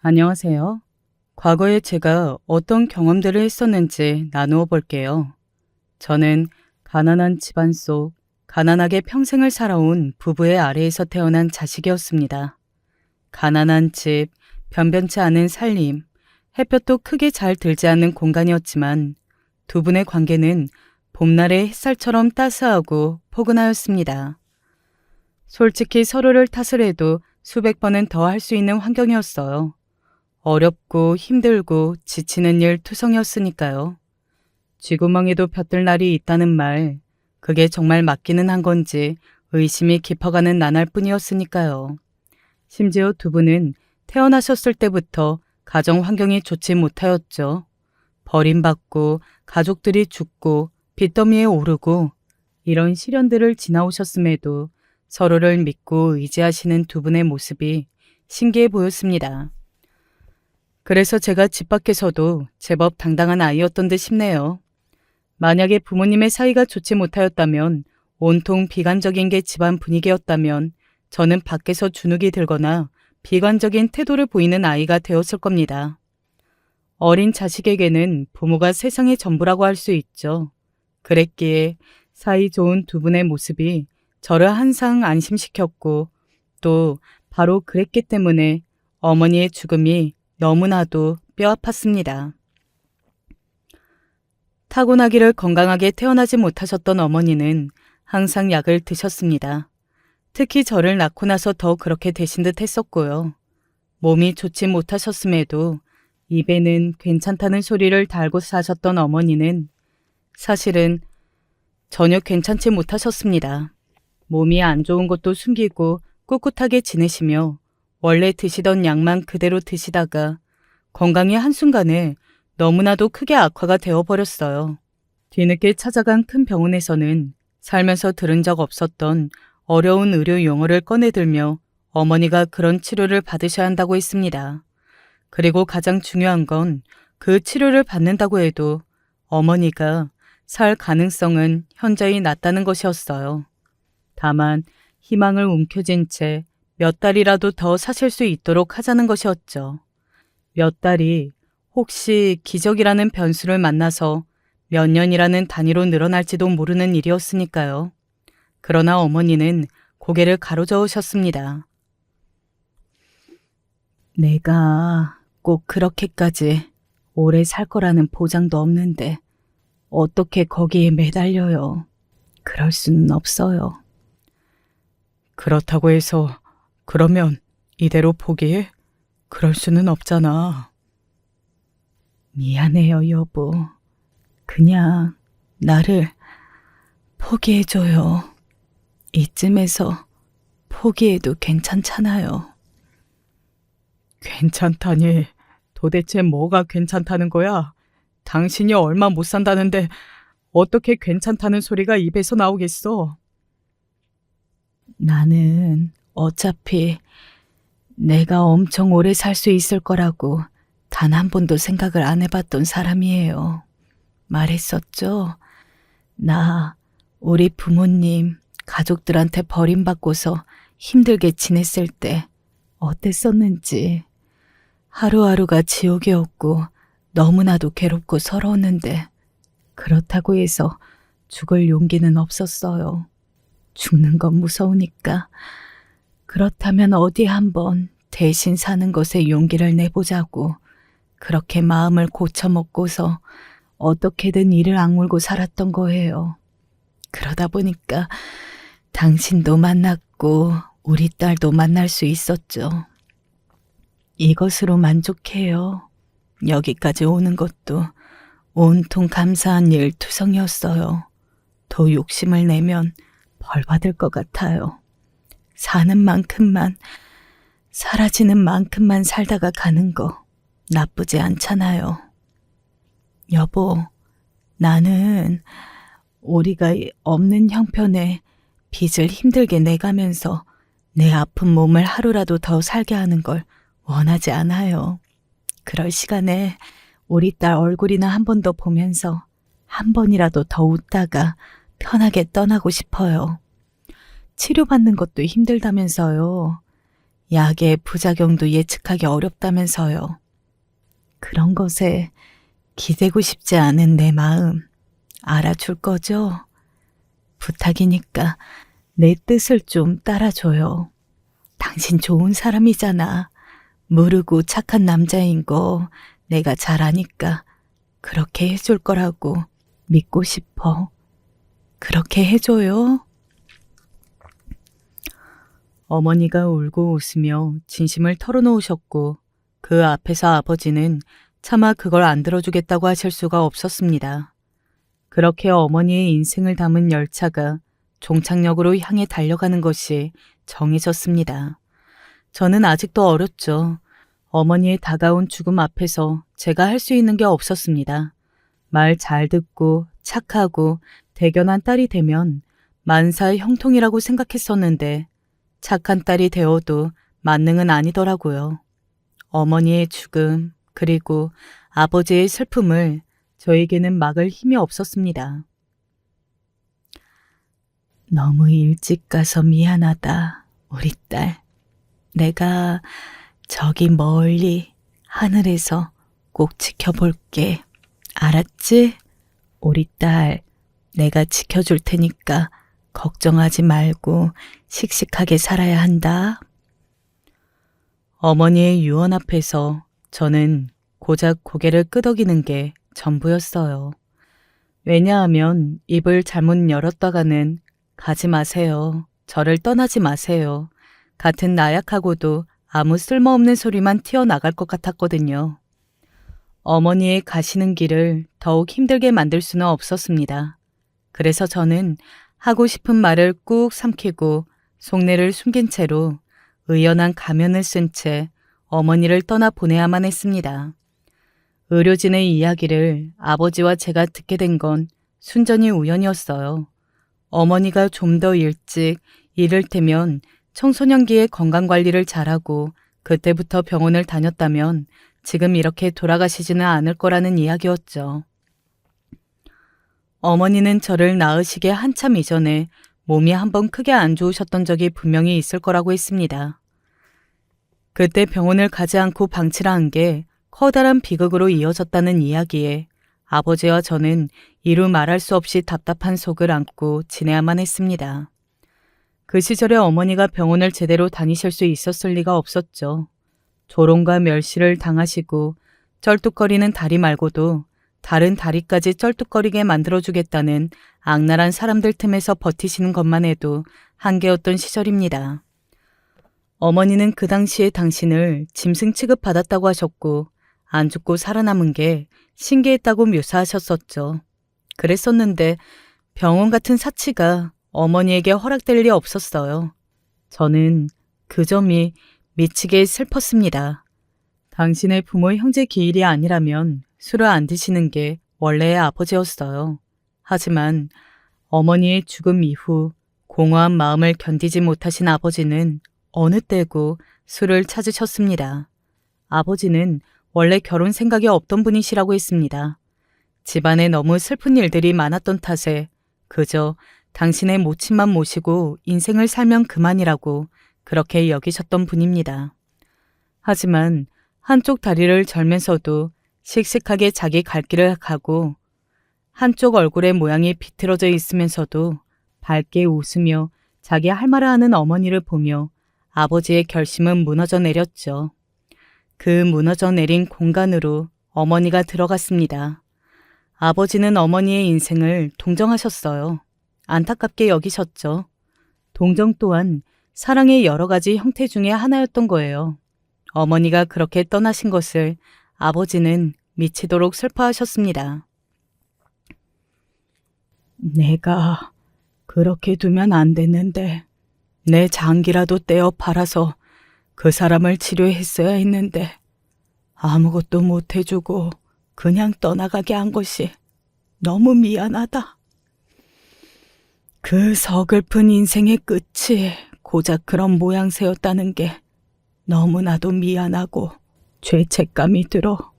안녕하세요. 과거에 제가 어떤 경험들을 했었는지 나누어 볼게요. 저는 가난한 집안 속 가난하게 평생을 살아온 부부의 아래에서 태어난 자식이었습니다. 가난한 집, 변변치 않은 살림, 햇볕도 크게 잘 들지 않는 공간이었지만 두 분의 관계는 봄날의 햇살처럼 따스하고 포근하였습니다. 솔직히 서로를 탓을 해도 수백 번은 더 할 수 있는 환경이었어요. 어렵고 힘들고 지치는 일 투성이었으니까요. 쥐구멍에도 볕들 날이 있다는 말, 그게 정말 맞기는 한 건지 의심이 깊어가는 나날 뿐이었으니까요. 심지어 두 분은 태어나셨을 때부터 가정 환경이 좋지 못하였죠. 버림받고 가족들이 죽고 빚더미에 오르고 이런 시련들을 지나오셨음에도 서로를 믿고 의지하시는 두 분의 모습이 신기해 보였습니다. 그래서 제가 집 밖에서도 제법 당당한 아이였던 듯 싶네요. 만약에 부모님의 사이가 좋지 못하였다면, 온통 비관적인 게 집안 분위기였다면 저는 밖에서 주눅이 들거나 비관적인 태도를 보이는 아이가 되었을 겁니다. 어린 자식에게는 부모가 세상의 전부라고 할 수 있죠. 그랬기에 사이 좋은 두 분의 모습이 저를 항상 안심시켰고, 또 바로 그랬기 때문에 어머니의 죽음이 너무나도 뼈 아팠습니다. 타고나기를 건강하게 태어나지 못하셨던 어머니는 항상 약을 드셨습니다. 특히 저를 낳고 나서 더 그렇게 되신 듯 했었고요. 몸이 좋지 못하셨음에도 입에는 괜찮다는 소리를 달고 사셨던 어머니는 사실은 전혀 괜찮지 못하셨습니다. 몸이 안 좋은 것도 숨기고 꿋꿋하게 지내시며 원래 드시던 약만 그대로 드시다가 건강이 한순간에 너무나도 크게 악화가 되어버렸어요. 뒤늦게 찾아간 큰 병원에서는 살면서 들은 적 없었던 어려운 의료 용어를 꺼내들며 어머니가 그런 치료를 받으셔야 한다고 했습니다. 그리고 가장 중요한 건 그 치료를 받는다고 해도 어머니가 살 가능성은 현저히 낮다는 것이었어요. 다만 희망을 움켜쥔 채 몇 달이라도 더 사실 수 있도록 하자는 것이었죠. 몇 달이 혹시 기적이라는 변수를 만나서 몇 년이라는 단위로 늘어날지도 모르는 일이었으니까요. 그러나 어머니는 고개를 가로저으셨습니다. 내가 꼭 그렇게까지 오래 살 거라는 보장도 없는데 어떻게 거기에 매달려요. 그럴 수는 없어요. 그렇다고 해서 그러면 이대로 포기해? 그럴 수는 없잖아. 미안해요, 여보. 그냥 나를 포기해줘요. 이쯤에서 포기해도 괜찮잖아요. 괜찮다니. 도대체 뭐가 괜찮다는 거야? 당신이 얼마 못 산다는데 어떻게 괜찮다는 소리가 입에서 나오겠어? 나는 어차피 내가 엄청 오래 살 수 있을 거라고 단 한 번도 생각을 안 해봤던 사람이에요. 말했었죠? 나 우리 부모님, 가족들한테 버림받고서 힘들게 지냈을 때 어땠었는지. 하루하루가 지옥이었고 너무나도 괴롭고 서러웠는데 그렇다고 해서 죽을 용기는 없었어요. 죽는 건 무서우니까. 그렇다면 어디 한번 대신 사는 것에 용기를 내보자고 그렇게 마음을 고쳐먹고서 어떻게든 이를 악물고 살았던 거예요. 그러다 보니까 당신도 만났고 우리 딸도 만날 수 있었죠. 이것으로 만족해요. 여기까지 오는 것도 온통 감사한 일 투성이었어요. 더 욕심을 내면 벌 받을 것 같아요. 사는 만큼만, 사라지는 만큼만 살다가 가는 거 나쁘지 않잖아요. 여보, 나는 우리가 없는 형편에 빚을 힘들게 내가면서 내 아픈 몸을 하루라도 더 살게 하는 걸 원하지 않아요. 그럴 시간에 우리 딸 얼굴이나 한 번 더 보면서 한 번이라도 더 웃다가 편하게 떠나고 싶어요. 치료받는 것도 힘들다면서요. 약의 부작용도 예측하기 어렵다면서요. 그런 것에 기대고 싶지 않은 내 마음 알아줄 거죠? 부탁이니까 내 뜻을 좀 따라줘요. 당신 좋은 사람이잖아. 무르고 착한 남자인 거 내가 잘 아니까 그렇게 해줄 거라고 믿고 싶어. 그렇게 해줘요. 어머니가 울고 웃으며 진심을 털어놓으셨고 그 앞에서 아버지는 차마 그걸 안 들어주겠다고 하실 수가 없었습니다. 그렇게 어머니의 인생을 담은 열차가 종착역으로 향해 달려가는 것이 정해졌습니다. 저는 아직도 어렸죠. 어머니의 다가온 죽음 앞에서 제가 할 수 있는 게 없었습니다. 말 잘 듣고 착하고 대견한 딸이 되면 만사의 형통이라고 생각했었는데 착한 딸이 되어도 만능은 아니더라고요. 어머니의 죽음 그리고 아버지의 슬픔을 저에게는 막을 힘이 없었습니다. 너무 일찍 가서 미안하다, 우리 딸. 내가 저기 멀리 하늘에서 꼭 지켜볼게. 알았지? 우리 딸, 내가 지켜줄 테니까 걱정하지 말고 씩씩하게 살아야 한다. 어머니의 유언 앞에서 저는 고작 고개를 끄덕이는 게 전부였어요. 왜냐하면 입을 잘못 열었다가는 가지 마세요. 저를 떠나지 마세요. 같은 나약하고도 아무 쓸모없는 소리만 튀어나갈 것 같았거든요. 어머니의 가시는 길을 더욱 힘들게 만들 수는 없었습니다. 그래서 저는 하고 싶은 말을 꾹 삼키고 속내를 숨긴 채로 의연한 가면을 쓴 채 어머니를 떠나 보내야만 했습니다. 의료진의 이야기를 아버지와 제가 듣게 된 건 순전히 우연이었어요. 어머니가 좀 더 일찍 이를테면 청소년기에 건강관리를 잘하고 그때부터 병원을 다녔다면 지금 이렇게 돌아가시지는 않을 거라는 이야기였죠. 어머니는 저를 낳으시기에 한참 이전에 몸이 한번 크게 안 좋으셨던 적이 분명히 있을 거라고 했습니다. 그때 병원을 가지 않고 방치를 한 게 커다란 비극으로 이어졌다는 이야기에 아버지와 저는 이루 말할 수 없이 답답한 속을 안고 지내야만 했습니다. 그 시절에 어머니가 병원을 제대로 다니실 수 있었을 리가 없었죠. 조롱과 멸시를 당하시고 쩔뚝거리는 다리 말고도 다른 다리까지 쩔뚝거리게 만들어주겠다는 악랄한 사람들 틈에서 버티시는 것만 해도 한계였던 시절입니다. 어머니는 그 당시에 당신을 짐승 취급받았다고 하셨고 안 죽고 살아남은 게 신기했다고 묘사하셨었죠. 그랬었는데 병원 같은 사치가 어머니에게 허락될 리 없었어요. 저는 그 점이 미치게 슬펐습니다. 당신의 부모 형제 기일이 아니라면 술을 안 드시는 게 원래의 아버지였어요. 하지만 어머니의 죽음 이후 공허한 마음을 견디지 못하신 아버지는 어느 때고 술을 찾으셨습니다. 아버지는 원래 결혼 생각이 없던 분이시라고 했습니다. 집안에 너무 슬픈 일들이 많았던 탓에 그저 당신의 모친만 모시고 인생을 살면 그만이라고 그렇게 여기셨던 분입니다. 하지만 한쪽 다리를 절면서도 씩씩하게 자기 갈 길을 가고 한쪽 얼굴의 모양이 비틀어져 있으면서도 밝게 웃으며 자기 할 말을 하는 어머니를 보며 아버지의 결심은 무너져 내렸죠. 그 무너져 내린 공간으로 어머니가 들어갔습니다. 아버지는 어머니의 인생을 동정하셨어요. 안타깝게 여기셨죠. 동정 또한 사랑의 여러 가지 형태 중에 하나였던 거예요. 어머니가 그렇게 떠나신 것을 아버지는 미치도록 슬퍼하셨습니다. 내가 그렇게 두면 안 됐는데 내 장기라도 떼어 팔아서 그 사람을 치료했어야 했는데 아무것도 못 해주고 그냥 떠나가게 한 것이 너무 미안하다. 그 서글픈 인생의 끝이 고작 그런 모양새였다는 게 너무나도 미안하고 죄책감이 들어.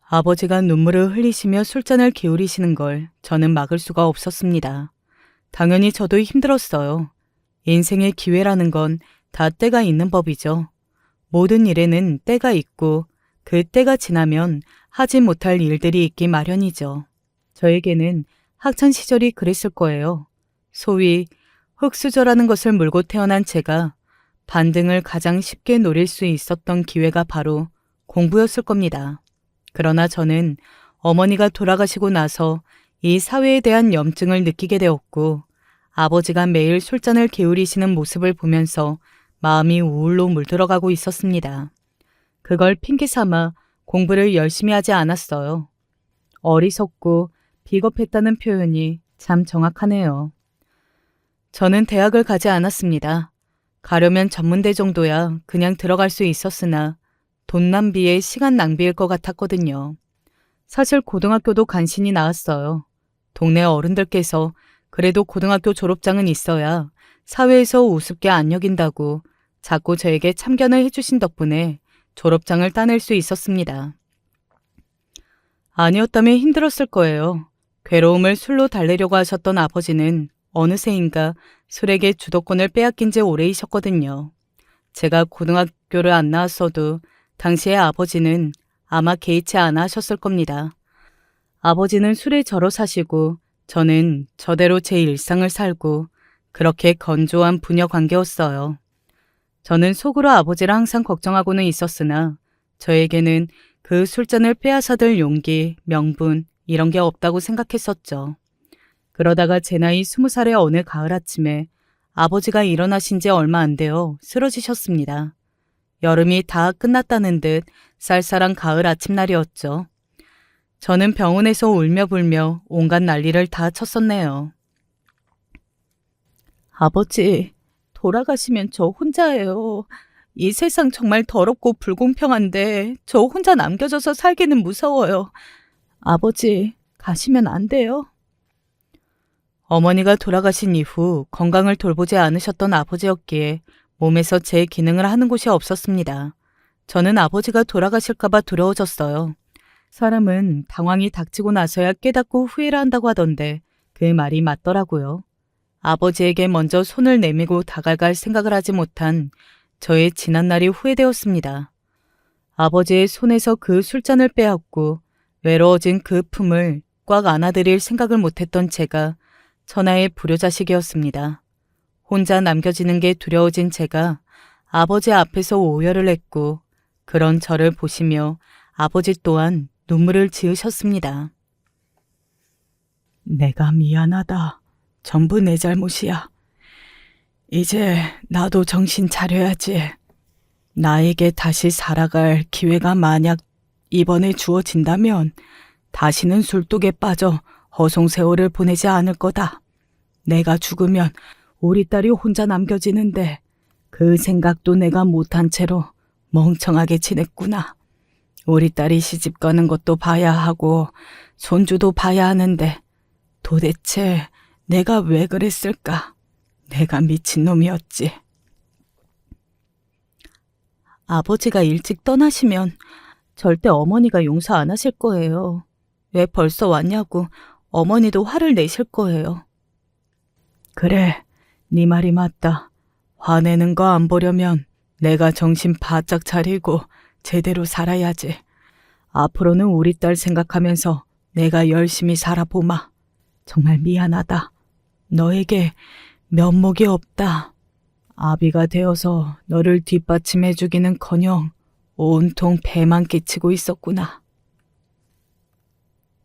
아버지가 눈물을 흘리시며 술잔을 기울이시는 걸 저는 막을 수가 없었습니다. 당연히 저도 힘들었어요. 인생의 기회라는 건 다 때가 있는 법이죠. 모든 일에는 때가 있고 그 때가 지나면 하지 못할 일들이 있기 마련이죠. 저에게는 학창시절이 그랬을 거예요. 소위 흙수저라는 것을 물고 태어난 제가 반등을 가장 쉽게 노릴 수 있었던 기회가 바로 공부였을 겁니다. 그러나 저는 어머니가 돌아가시고 나서 이 사회에 대한 염증을 느끼게 되었고 아버지가 매일 술잔을 게으리시는 모습을 보면서 마음이 우울로 물들어가고 있었습니다. 그걸 핑계 삼아 공부를 열심히 하지 않았어요. 어리석고 비겁했다는 표현이 참 정확하네요. 저는 대학을 가지 않았습니다. 가려면 전문대 정도야 그냥 들어갈 수 있었으나 돈 낭비에 시간 낭비일 것 같았거든요. 사실 고등학교도 간신히 나왔어요. 동네 어른들께서 그래도 고등학교 졸업장은 있어야 사회에서 우습게 안 여긴다고 자꾸 저에게 참견을 해주신 덕분에 졸업장을 따낼 수 있었습니다. 아니었다면 힘들었을 거예요. 괴로움을 술로 달래려고 하셨던 아버지는 어느새인가 술에게 주도권을 빼앗긴 지 오래이셨거든요. 제가 고등학교를 안 나왔어도 당시의 아버지는 아마 개의치 않아 하셨을 겁니다. 아버지는 술에 절어 사시고 저는 저대로 제 일상을 살고 그렇게 건조한 부녀 관계였어요. 저는 속으로 아버지를 항상 걱정하고는 있었으나 저에게는 그 술잔을 빼앗아들 용기, 명분 이런 게 없다고 생각했었죠. 그러다가 제 나이 20살의 어느 가을 아침에 아버지가 일어나신 지 얼마 안 되어 쓰러지셨습니다. 여름이 다 끝났다는 듯 쌀쌀한 가을 아침날이었죠. 저는 병원에서 울며 불며 온갖 난리를 다 쳤었네요. 아버지, 돌아가시면 저 혼자예요. 이 세상 정말 더럽고 불공평한데 저 혼자 남겨져서 살기는 무서워요. 아버지, 가시면 안 돼요. 어머니가 돌아가신 이후 건강을 돌보지 않으셨던 아버지였기에 몸에서 제 기능을 하는 곳이 없었습니다. 저는 아버지가 돌아가실까봐 두려워졌어요. 사람은 당황이 닥치고 나서야 깨닫고 후회를 한다고 하던데 그 말이 맞더라고요. 아버지에게 먼저 손을 내밀고 다가갈 생각을 하지 못한 저의 지난날이 후회되었습니다. 아버지의 손에서 그 술잔을 빼앗고 외로워진 그 품을 꽉 안아드릴 생각을 못했던 제가 천하의 불효자식이었습니다. 혼자 남겨지는 게 두려워진 제가 아버지 앞에서 오열을 했고 그런 저를 보시며 아버지 또한 눈물을 지으셨습니다. 내가 미안하다. 전부 내 잘못이야. 이제 나도 정신 차려야지. 나에게 다시 살아갈 기회가 만약 이번에 주어진다면 다시는 술독에 빠져 허송세월을 보내지 않을 거다. 내가 죽으면 우리 딸이 혼자 남겨지는데 그 생각도 내가 못한 채로 멍청하게 지냈구나. 우리 딸이 시집 가는 것도 봐야 하고 손주도 봐야 하는데 도대체 내가 왜 그랬을까? 내가 미친놈이었지. 아버지가 일찍 떠나시면 절대 어머니가 용서 안 하실 거예요. 왜 벌써 왔냐고 어머니도 화를 내실 거예요. 그래, 네 말이 맞다. 화내는 거 안 보려면 내가 정신 바짝 차리고 제대로 살아야지. 앞으로는 우리 딸 생각하면서 내가 열심히 살아보마. 정말 미안하다. 너에게 면목이 없다. 아비가 되어서 너를 뒷받침해주기는커녕 온통 배만 끼치고 있었구나.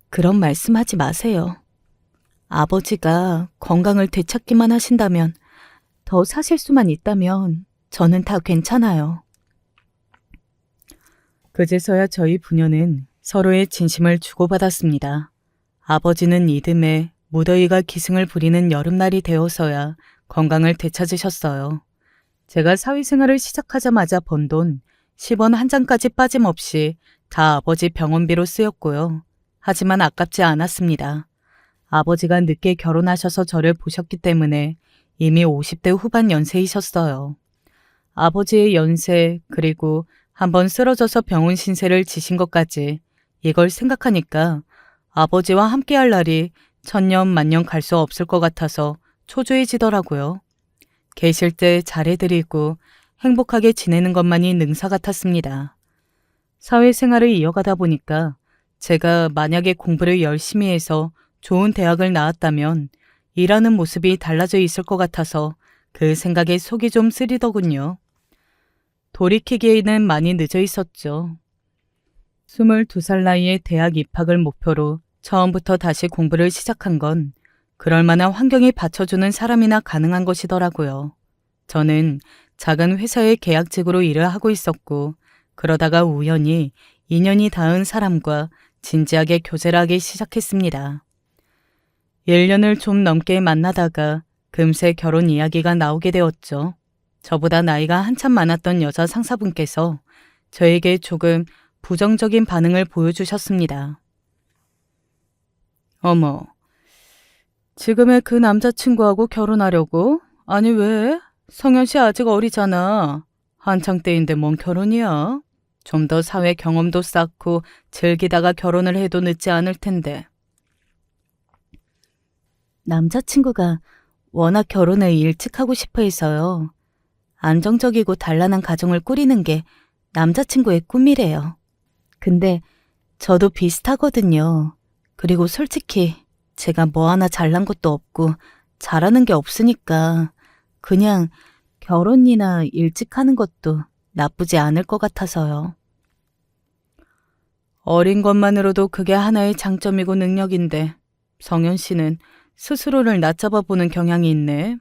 그런 말씀하지 마세요. 아버지가 건강을 되찾기만 하신다면, 더 사실 수만 있다면 저는 다 괜찮아요. 그제서야 저희 부녀는 서로의 진심을 주고받았습니다. 아버지는 이듬해 무더위가 기승을 부리는 여름날이 되어서야 건강을 되찾으셨어요. 제가 사회생활을 시작하자마자 번 돈 10원 한 장까지 빠짐없이 다 아버지 병원비로 쓰였고요. 하지만 아깝지 않았습니다. 아버지가 늦게 결혼하셔서 저를 보셨기 때문에 이미 50대 후반 연세이셨어요. 아버지의 연세 그리고 한번 쓰러져서 병원 신세를 지신 것까지 이걸 생각하니까 아버지와 함께할 날이 천년 만년 갈 수 없을 것 같아서 초조해지더라고요. 계실 때 잘해드리고 행복하게 지내는 것만이 능사 같았습니다. 사회생활을 이어가다 보니까 제가 만약에 공부를 열심히 해서 좋은 대학을 나왔다면 일하는 모습이 달라져 있을 것 같아서 그 생각에 속이 좀 쓰리더군요. 돌이키기에는 많이 늦어 있었죠. 22살 나이에 대학 입학을 목표로 처음부터 다시 공부를 시작한 건 그럴 만한 환경이 받쳐주는 사람이나 가능한 것이더라고요. 저는 작은 회사의 계약직으로 일을 하고 있었고 그러다가 우연히 인연이 닿은 사람과 진지하게 교제를 하기 시작했습니다. 1년을 좀 넘게 만나다가 금세 결혼 이야기가 나오게 되었죠. 저보다 나이가 한참 많았던 여자 상사분께서 저에게 조금 부정적인 반응을 보여주셨습니다. 어머, 지금의 그 남자친구하고 결혼하려고? 아니 왜? 성현 씨 아직 어리잖아. 한창 때인데 뭔 결혼이야? 좀 더 사회 경험도 쌓고 즐기다가 결혼을 해도 늦지 않을 텐데. 남자친구가 워낙 결혼을 일찍 하고 싶어 해서요. 안정적이고 단란한 가정을 꾸리는 게 남자친구의 꿈이래요. 근데 저도 비슷하거든요. 그리고 솔직히 제가 뭐 하나 잘난 것도 없고 잘하는 게 없으니까 그냥 결혼이나 일찍 하는 것도 나쁘지 않을 것 같아서요. 어린 것만으로도 그게 하나의 장점이고 능력인데 성현 씨는 스스로를 낮잡아 보는 경향이 있네.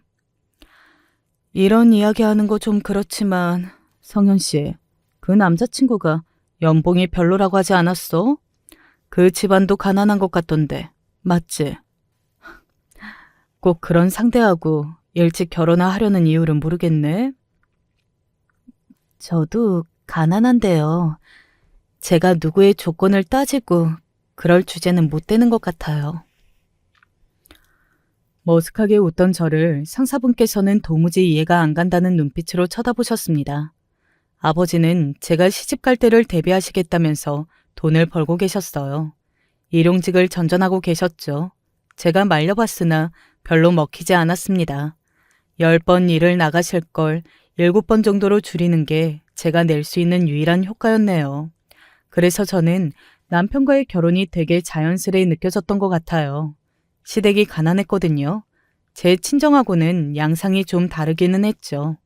이런 이야기하는 거 좀 그렇지만 성현 씨, 그 남자친구가 연봉이 별로라고 하지 않았어? 그 집안도 가난한 것 같던데, 맞지? 꼭 그런 상대하고 일찍 결혼을 하려는 이유를 모르겠네. 저도 가난한데요. 제가 누구의 조건을 따지고 그럴 주제는 못 되는 것 같아요. 머쓱하게 웃던 저를 상사분께서는 도무지 이해가 안 간다는 눈빛으로 쳐다보셨습니다. 아버지는 제가 시집갈 때를 대비하시겠다면서 돈을 벌고 계셨어요. 일용직을 전전하고 계셨죠. 제가 말려봤으나 별로 먹히지 않았습니다. 10번 일을 나가실 걸 7번 정도로 줄이는 게 제가 낼 수 있는 유일한 효과였네요. 그래서 저는 남편과의 결혼이 되게 자연스레 느껴졌던 것 같아요. 시댁이 가난했거든요. 제 친정하고는 양상이 좀 다르기는 했죠.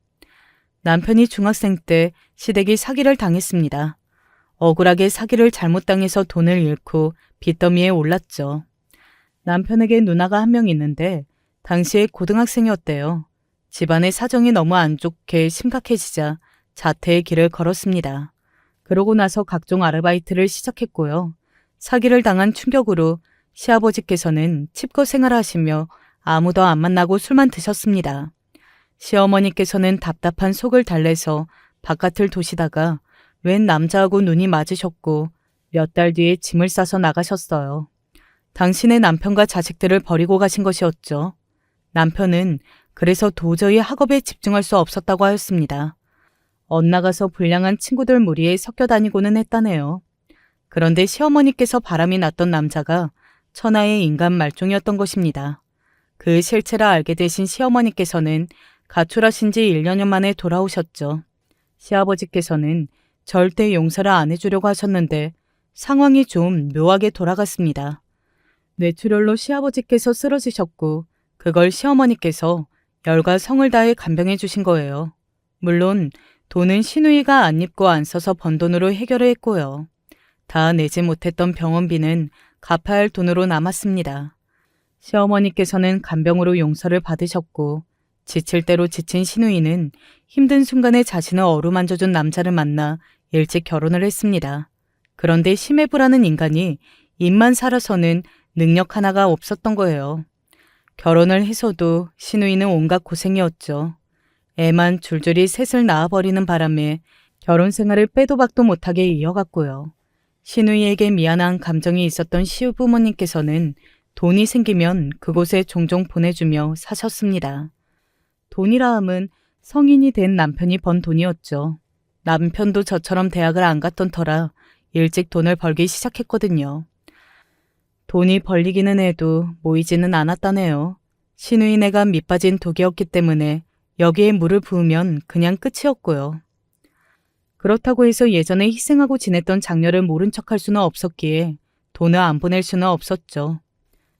남편이 중학생 때 시댁이 사기를 당했습니다. 억울하게 사기를 잘못 당해서 돈을 잃고 빚더미에 올랐죠. 남편에게 누나가 한 명 있는데 당시에 고등학생이었대요. 집안의 사정이 너무 안 좋게 심각해지자 자퇴의 길을 걸었습니다. 그러고 나서 각종 아르바이트를 시작했고요. 사기를 당한 충격으로 시아버지께서는 칩거 생활하시며 아무도 안 만나고 술만 드셨습니다. 시어머니께서는 답답한 속을 달래서 바깥을 도시다가 웬 남자하고 눈이 맞으셨고 몇 달 뒤에 짐을 싸서 나가셨어요. 당신의 남편과 자식들을 버리고 가신 것이었죠. 남편은 그래서 도저히 학업에 집중할 수 없었다고 하였습니다. 엇나가서 불량한 친구들 무리에 섞여 다니고는 했다네요. 그런데 시어머니께서 바람이 났던 남자가 천하의 인간 말종이었던 것입니다. 그 실체를 알게 되신 시어머니께서는 가출하신 지 1년여 만에 돌아오셨죠. 시아버지께서는 절대 용서를 안 해주려고 하셨는데 상황이 좀 묘하게 돌아갔습니다. 뇌출혈로 시아버지께서 쓰러지셨고 그걸 시어머니께서 열과 성을 다해 간병해 주신 거예요. 물론 돈은 시누이가 안 입고 안 써서 번 돈으로 해결을 했고요. 다 내지 못했던 병원비는 갚아야 할 돈으로 남았습니다. 시어머니께서는 간병으로 용서를 받으셨고 지칠 대로 지친 시누이는 힘든 순간에 자신을 어루만져준 남자를 만나 일찍 결혼을 했습니다. 그런데 심해부라는 인간이 입만 살아서는 능력 하나가 없었던 거예요. 결혼을 해서도 시누이는 온갖 고생이었죠. 애만 줄줄이 셋을 낳아버리는 바람에 결혼 생활을 빼도 박도 못하게 이어갔고요. 시누이에게 미안한 감정이 있었던 시부모님께서는 돈이 생기면 그곳에 종종 보내주며 사셨습니다. 돈이라 함은 성인이 된 남편이 번 돈이었죠. 남편도 저처럼 대학을 안 갔던 터라 일찍 돈을 벌기 시작했거든요. 돈이 벌리기는 해도 모이지는 않았다네요. 시누이네가 밑빠진 독이었기 때문에 여기에 물을 부으면 그냥 끝이었고요. 그렇다고 해서 예전에 희생하고 지냈던 장녀를 모른 척할 수는 없었기에 돈을 안 보낼 수는 없었죠.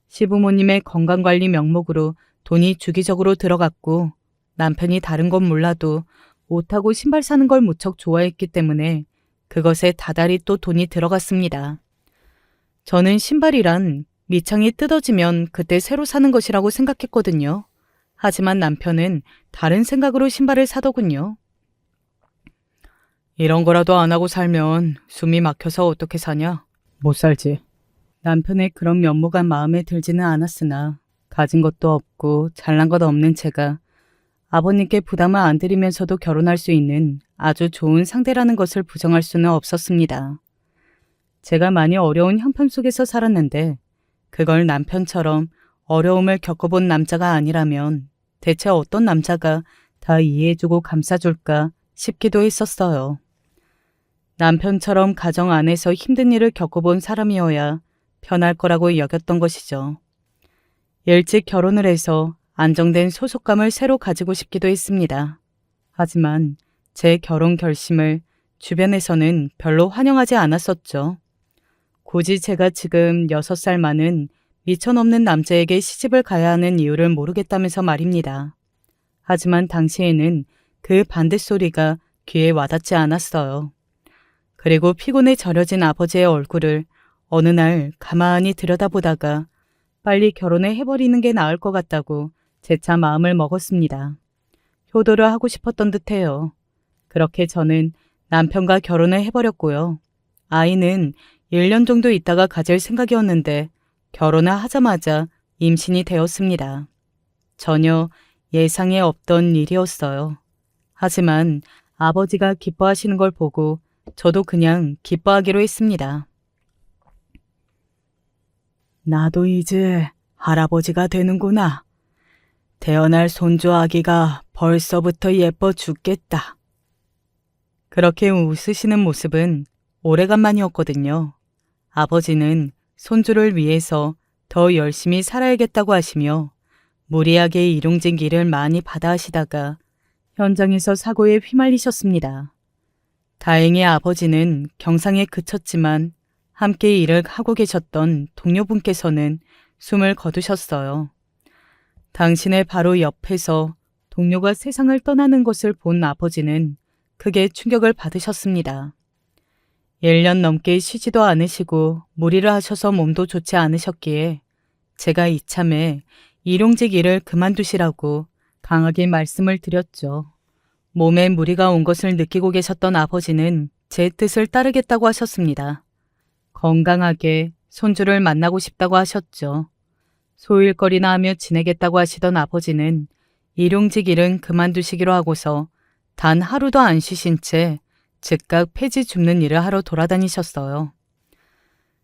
시부모님의 건강관리 명목으로 돈이 주기적으로 들어갔고 남편이 다른 건 몰라도 옷하고 신발 사는 걸 무척 좋아했기 때문에 그것에 다달이 또 돈이 들어갔습니다. 저는 신발이란 밑창이 뜯어지면 그때 새로 사는 것이라고 생각했거든요. 하지만 남편은 다른 생각으로 신발을 사더군요. 이런 거라도 안 하고 살면 숨이 막혀서 어떻게 사냐? 못 살지. 남편의 그런 면모가 마음에 들지는 않았으나 가진 것도 없고 잘난 것 없는 제가 아버님께 부담을 안 드리면서도 결혼할 수 있는 아주 좋은 상대라는 것을 부정할 수는 없었습니다. 제가 많이 어려운 형편 속에서 살았는데 그걸 남편처럼 어려움을 겪어본 남자가 아니라면 대체 어떤 남자가 다 이해해주고 감싸줄까 싶기도 했었어요. 남편처럼 가정 안에서 힘든 일을 겪어본 사람이어야 편할 거라고 여겼던 것이죠. 일찍 결혼을 해서 안정된 소속감을 새로 가지고 싶기도 했습니다. 하지만 제 결혼 결심을 주변에서는 별로 환영하지 않았었죠. 굳이 제가 지금 6살 많은 미천없는 남자에게 시집을 가야 하는 이유를 모르겠다면서 말입니다. 하지만 당시에는 그 반대소리가 귀에 와닿지 않았어요. 그리고 피곤에 절여진 아버지의 얼굴을 어느 날 가만히 들여다보다가 빨리 결혼을 해버리는 게 나을 것 같다고 재차 마음을 먹었습니다. 효도를 하고 싶었던 듯해요. 그렇게 저는 남편과 결혼을 해버렸고요. 아이는 1년 정도 있다가 가질 생각이었는데 결혼을 하자마자 임신이 되었습니다. 전혀 예상에 없던 일이었어요. 하지만 아버지가 기뻐하시는 걸 보고 저도 그냥 기뻐하기로 했습니다. 나도 이제 할아버지가 되는구나. 태어날 손주 아기가 벌써부터 예뻐 죽겠다. 그렇게 웃으시는 모습은 오래간만이었거든요. 아버지는 손주를 위해서 더 열심히 살아야겠다고 하시며 무리하게 일용직 일을 많이 받아 하시다가 현장에서 사고에 휘말리셨습니다. 다행히 아버지는 경상에 그쳤지만 함께 일을 하고 계셨던 동료분께서는 숨을 거두셨어요. 당신의 바로 옆에서 동료가 세상을 떠나는 것을 본 아버지는 크게 충격을 받으셨습니다. 1년 넘게 쉬지도 않으시고 무리를 하셔서 몸도 좋지 않으셨기에 제가 이참에 일용직 일을 그만두시라고 강하게 말씀을 드렸죠. 몸에 무리가 온 것을 느끼고 계셨던 아버지는 제 뜻을 따르겠다고 하셨습니다. 건강하게 손주를 만나고 싶다고 하셨죠. 소일거리나 하며 지내겠다고 하시던 아버지는 일용직 일은 그만두시기로 하고서 단 하루도 안 쉬신 채 즉각 폐지 줍는 일을 하러 돌아다니셨어요.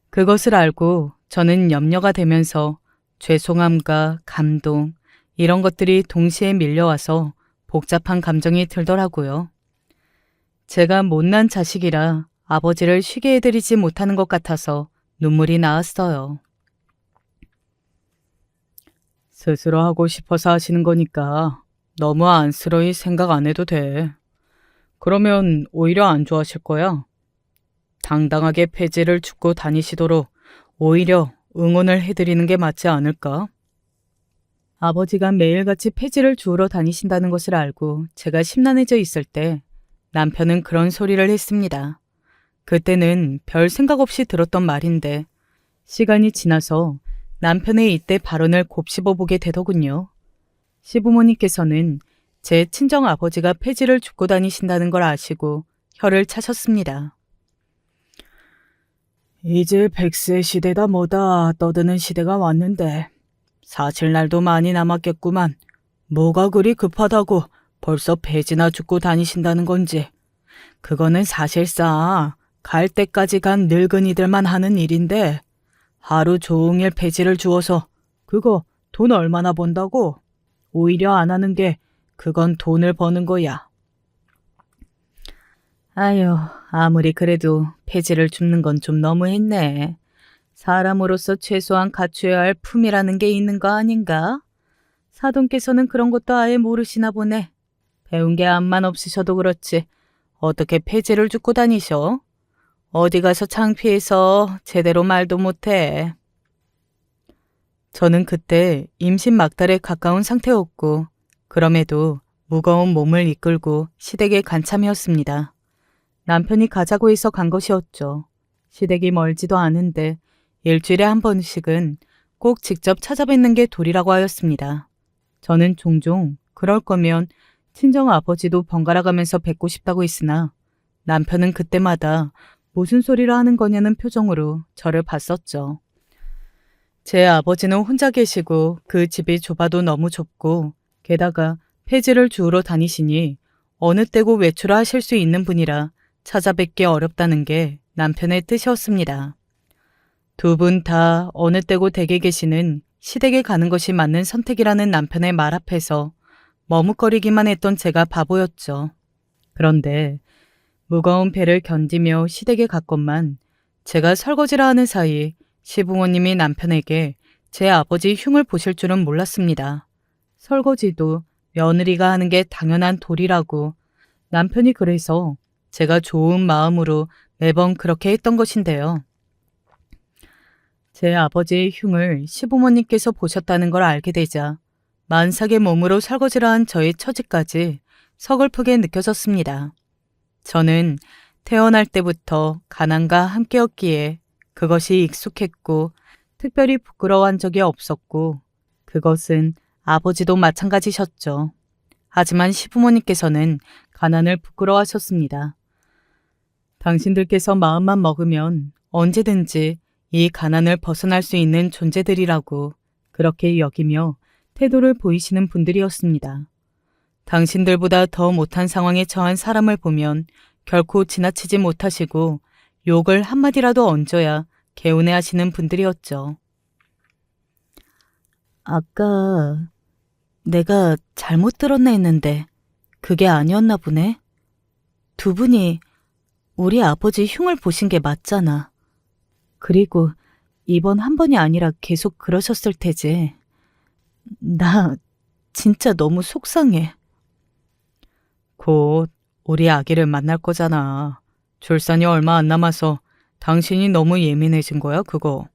그것을 알고 저는 염려가 되면서 죄송함과 감동 이런 것들이 동시에 밀려와서 복잡한 감정이 들더라고요. 제가 못난 자식이라 아버지를 쉬게 해드리지 못하는 것 같아서 눈물이 나왔어요. 스스로 하고 싶어서 하시는 거니까 너무 안쓰러이 생각 안 해도 돼. 그러면 오히려 안 좋아하실 거야. 당당하게 폐지를 줍고 다니시도록 오히려 응원을 해드리는 게 맞지 않을까? 아버지가 매일같이 폐지를 주우러 다니신다는 것을 알고 제가 심란해져 있을 때 남편은 그런 소리를 했습니다. 그때는 별 생각 없이 들었던 말인데 시간이 지나서 남편의 이때 발언을 곱씹어 보게 되더군요. 시부모님께서는 제 친정아버지가 폐지를 줍고 다니신다는 걸 아시고 혀를 차셨습니다. 이제 100세 시대다 뭐다 떠드는 시대가 왔는데 사실 날도 많이 남았겠구만. 뭐가 그리 급하다고 벌써 폐지나 줍고 다니신다는 건지. 그거는 사실상 갈 때까지 간 늙은이들만 하는 일인데 하루 종일 폐지를 주어서 그거 돈 얼마나 번다고? 오히려 안 하는 게 그건 돈을 버는 거야. 아유, 아무리 그래도 폐지를 줍는 건 좀 너무했네. 사람으로서 최소한 갖춰야 할 품이라는 게 있는 거 아닌가? 사돈께서는 그런 것도 아예 모르시나 보네. 배운 게 암만 없으셔도 그렇지. 어떻게 폐지를 줍고 다니셔? 어디 가서 창피해서 제대로 말도 못해. 저는 그때 임신 막달에 가까운 상태였고 그럼에도 무거운 몸을 이끌고 시댁에 간 참이었습니다. 남편이 가자고 해서 간 것이었죠. 시댁이 멀지도 않은데 일주일에 한 번씩은 꼭 직접 찾아뵙는 게 도리라고 하였습니다. 저는 종종 그럴 거면 친정 아버지도 번갈아 가면서 뵙고 싶다고 했으나 남편은 그때마다 무슨 소리를 하는 거냐는 표정으로 저를 봤었죠. 제 아버지는 혼자 계시고 그 집이 좁아도 너무 좁고 게다가 폐지를 주우러 다니시니 어느 때고 외출을 하실 수 있는 분이라 찾아뵙기 어렵다는 게 남편의 뜻이었습니다. 두 분 다 어느 때고 댁에 계시는 시댁에 가는 것이 맞는 선택이라는 남편의 말 앞에서 머뭇거리기만 했던 제가 바보였죠. 그런데 무거운 배를 견디며 시댁에 갔건만 제가 설거지를 하는 사이 시부모님이 남편에게 제 아버지 흉을 보실 줄은 몰랐습니다. 설거지도 며느리가 하는 게 당연한 도리라고 남편이 그래서 제가 좋은 마음으로 매번 그렇게 했던 것인데요. 제 아버지의 흉을 시부모님께서 보셨다는 걸 알게 되자 만삭의 몸으로 설거지를 한 저의 처지까지 서글프게 느껴졌습니다. 저는 태어날 때부터 가난과 함께였기에 그것이 익숙했고 특별히 부끄러워한 적이 없었고 그것은 아버지도 마찬가지셨죠. 하지만 시부모님께서는 가난을 부끄러워하셨습니다. 당신들께서 마음만 먹으면 언제든지 이 가난을 벗어날 수 있는 존재들이라고 그렇게 여기며 태도를 보이시는 분들이었습니다. 당신들보다 더 못한 상황에 처한 사람을 보면 결코 지나치지 못하시고 욕을 한마디라도 얹어야 개운해하시는 분들이었죠. 아까 내가 잘못 들었나 했는데 그게 아니었나 보네. 두 분이 우리 아버지 흉을 보신 게 맞잖아. 그리고 이번 한 번이 아니라 계속 그러셨을 테지. 나 진짜 너무 속상해. 곧 우리 아기를 만날 거잖아. 출산이 얼마 안 남아서 당신이 너무 예민해진 거야, 그거.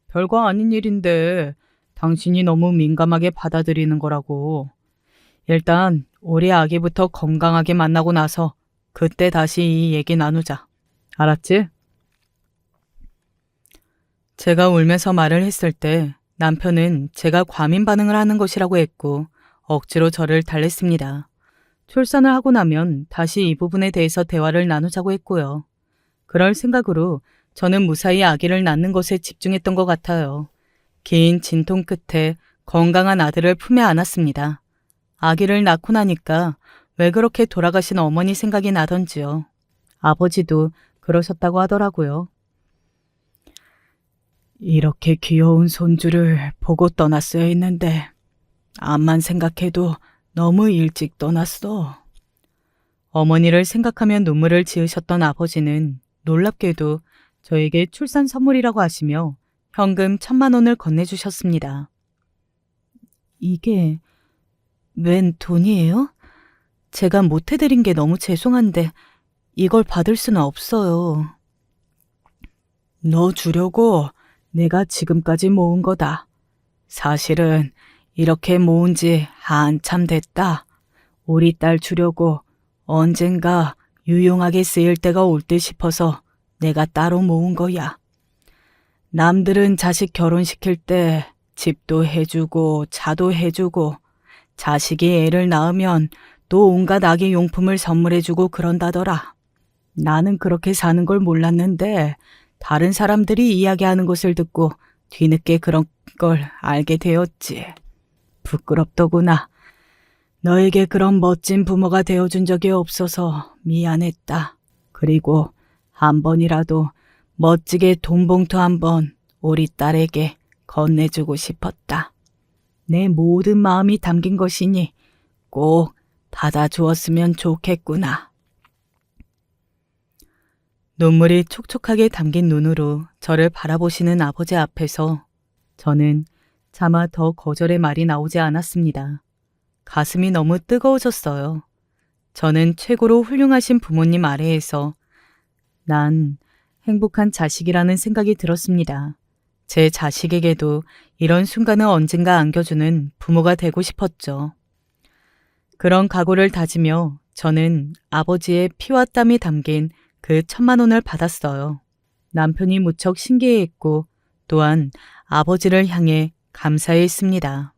별거 아닌 일인데 당신이 너무 민감하게 받아들이는 거라고. 일단 우리 아기부터 건강하게 만나고 나서 그때 다시 이 얘기 나누자. 알았지? 제가 울면서 말을 했을 때 남편은 제가 과민 반응을 하는 것이라고 했고 억지로 저를 달랬습니다. 출산을 하고 나면 다시 이 부분에 대해서 대화를 나누자고 했고요. 그럴 생각으로 저는 무사히 아기를 낳는 것에 집중했던 것 같아요. 긴 진통 끝에 건강한 아들을 품에 안았습니다. 아기를 낳고 나니까 왜 그렇게 돌아가신 어머니 생각이 나던지요. 아버지도 그러셨다고 하더라고요. 이렇게 귀여운 손주를 보고 떠났어야 했는데 암만 생각해도 너무 일찍 떠났어. 어머니를 생각하며 눈물을 지으셨던 아버지는 놀랍게도 저에게 출산 선물이라고 하시며 현금 1,000만 원을 건네주셨습니다. 이게 웬 돈이에요? 제가 못해드린 게 너무 죄송한데 이걸 받을 수는 없어요. 너 주려고 내가 지금까지 모은 거다. 사실은 이렇게 모은 지 한참 됐다. 우리 딸 주려고 언젠가 유용하게 쓰일 때가 올 듯 싶어서 내가 따로 모은 거야. 남들은 자식 결혼시킬 때 집도 해주고 차도 해주고 자식이 애를 낳으면 또 온갖 아기 용품을 선물해주고 그런다더라. 나는 그렇게 사는 걸 몰랐는데 다른 사람들이 이야기하는 것을 듣고 뒤늦게 그런 걸 알게 되었지. 부끄럽더구나. 너에게 그런 멋진 부모가 되어준 적이 없어서 미안했다. 그리고 한 번이라도 멋지게 돈 봉투 한 번 우리 딸에게 건네주고 싶었다. 내 모든 마음이 담긴 것이니 꼭 받아주었으면 좋겠구나. 눈물이 촉촉하게 담긴 눈으로 저를 바라보시는 아버지 앞에서 저는 차마 더 거절의 말이 나오지 않았습니다. 가슴이 너무 뜨거워졌어요. 저는 최고로 훌륭하신 부모님 아래에서 난 행복한 자식이라는 생각이 들었습니다. 제 자식에게도 이런 순간을 언젠가 안겨주는 부모가 되고 싶었죠. 그런 각오를 다지며 저는 아버지의 피와 땀이 담긴 그 1,000만 원을 받았어요. 남편이 무척 신기해했고 또한 아버지를 향해 감사해했습니다.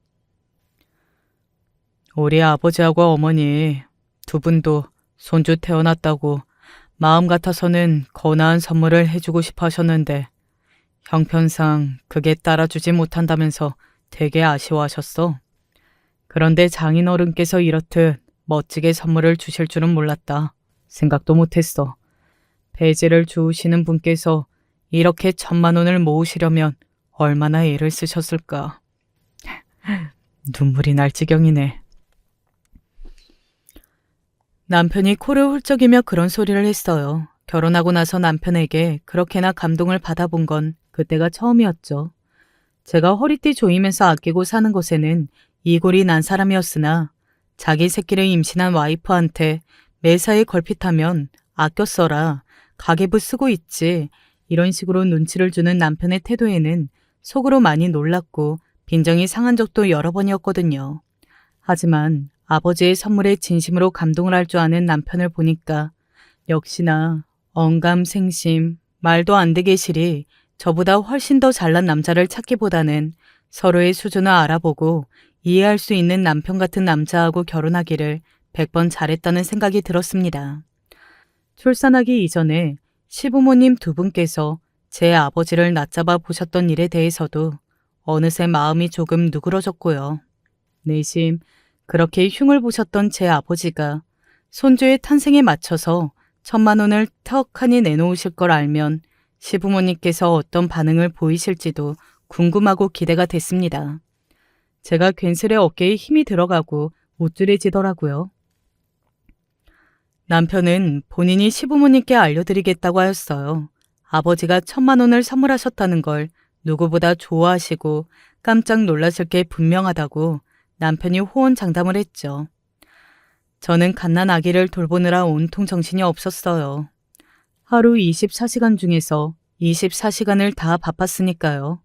우리 아버지하고 어머니 두 분도 손주 태어났다고 마음 같아서는 거나한 선물을 해주고 싶어 하셨는데 형편상 그게 따라주지 못한다면서 되게 아쉬워하셨어. 그런데 장인어른께서 이렇듯 멋지게 선물을 주실 줄은 몰랐다. 생각도 못했어. 배지를 주우시는 분께서 이렇게 1,000만 원을 모으시려면 얼마나 애를 쓰셨을까. 눈물이 날 지경이네. 남편이 코를 훌쩍이며 그런 소리를 했어요. 결혼하고 나서 남편에게 그렇게나 감동을 받아본 건 그때가 처음이었죠. 제가 허리띠 조이면서 아끼고 사는 것에는 이골이 난 사람이었으나 자기 새끼를 임신한 와이프한테 매사에 걸핏하면 아껴 써라, 가계부 쓰고 있지 이런 식으로 눈치를 주는 남편의 태도에는 속으로 많이 놀랐고 빈정이 상한 적도 여러 번이었거든요. 하지만 아버지의 선물에 진심으로 감동을 할 줄 아는 남편을 보니까 역시나 언감생심, 말도 안 되게 실이 저보다 훨씬 더 잘난 남자를 찾기보다는 서로의 수준을 알아보고 이해할 수 있는 남편 같은 남자하고 결혼하기를 100번 잘했다는 생각이 들었습니다. 출산하기 이전에 시부모님 두 분께서 제 아버지를 낮잡아 보셨던 일에 대해서도 어느새 마음이 조금 누그러졌고요. 내심 그렇게 흉을 보셨던 제 아버지가 손주의 탄생에 맞춰서 1,000만 원을 턱하니 내놓으실 걸 알면 시부모님께서 어떤 반응을 보이실지도 궁금하고 기대가 됐습니다. 제가 괜스레 어깨에 힘이 들어가고 우쭐해지더라고요. 남편은 본인이 시부모님께 알려드리겠다고 하였어요. 아버지가 1,000만 원을 선물하셨다는 걸 누구보다 좋아하시고 깜짝 놀라실 게 분명하다고 남편이 호언장담을 했죠. 저는 갓난 아기를 돌보느라 온통 정신이 없었어요. 하루 24시간 중에서 24시간을 다 바빴으니까요.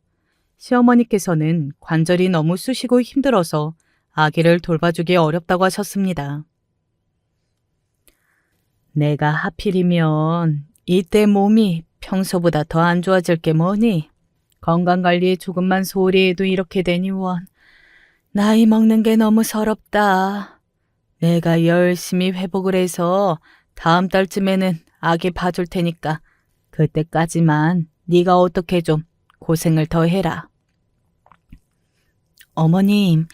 시어머니께서는 관절이 너무 쑤시고 힘들어서 아기를 돌봐주기 어렵다고 하셨습니다. 내가 하필이면 이때 몸이 평소보다 더 안 좋아질 게 뭐니? 건강관리에 조금만 소홀히 해도 이렇게 되니 원. 나이 먹는 게 너무 서럽다. 내가 열심히 회복을 해서 다음 달쯤에는 아기 봐줄 테니까 그때까지만 네가 어떻게 좀 고생을 더 해라. 어머님,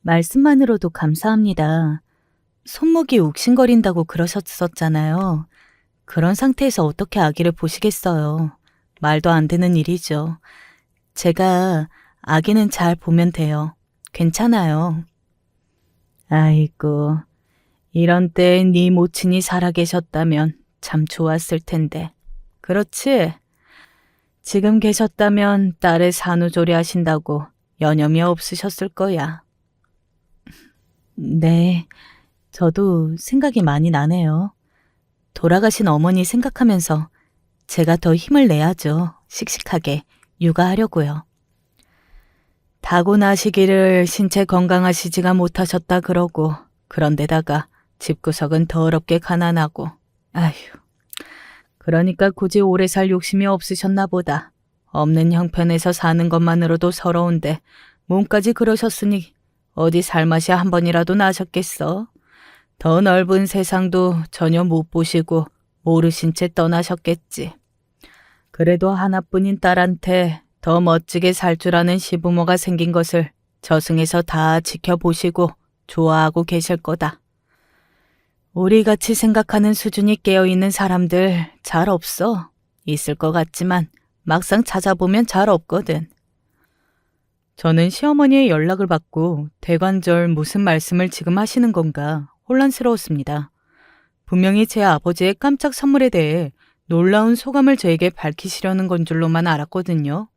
말씀만으로도 감사합니다. 손목이 욱신거린다고 그러셨었잖아요. 그런 상태에서 어떻게 아기를 보시겠어요. 말도 안 되는 일이죠. 제가 아기는 잘 보면 돼요. 괜찮아요. 아이고, 이런 때 네 모친이 살아계셨다면 참 좋았을 텐데. 그렇지? 지금 계셨다면 딸의 산후조리 하신다고 여념이 없으셨을 거야. 네, 저도 생각이 많이 나네요. 돌아가신 어머니 생각하면서 제가 더 힘을 내야죠. 씩씩하게 육아하려고요. 타고나시기를 신체 건강하시지가 못하셨다 그러고 그런데다가 집구석은 더럽게 가난하고 아휴, 그러니까 굳이 오래 살 욕심이 없으셨나 보다. 없는 형편에서 사는 것만으로도 서러운데 몸까지 그러셨으니 어디 살맛이 한 번이라도 나셨겠어? 더 넓은 세상도 전혀 못 보시고 모르신 채 떠나셨겠지. 그래도 하나뿐인 딸한테 더 멋지게 살 줄 아는 시부모가 생긴 것을 저승에서 다 지켜보시고 좋아하고 계실 거다. 우리같이 생각하는 수준이 깨어있는 사람들 잘 없어. 있을 것 같지만 막상 찾아보면 잘 없거든. 저는 시어머니의 연락을 받고 대관절 무슨 말씀을 지금 하시는 건가 혼란스러웠습니다. 분명히 제 아버지의 깜짝 선물에 대해 놀라운 소감을 저에게 밝히시려는 건 줄로만 알았거든요.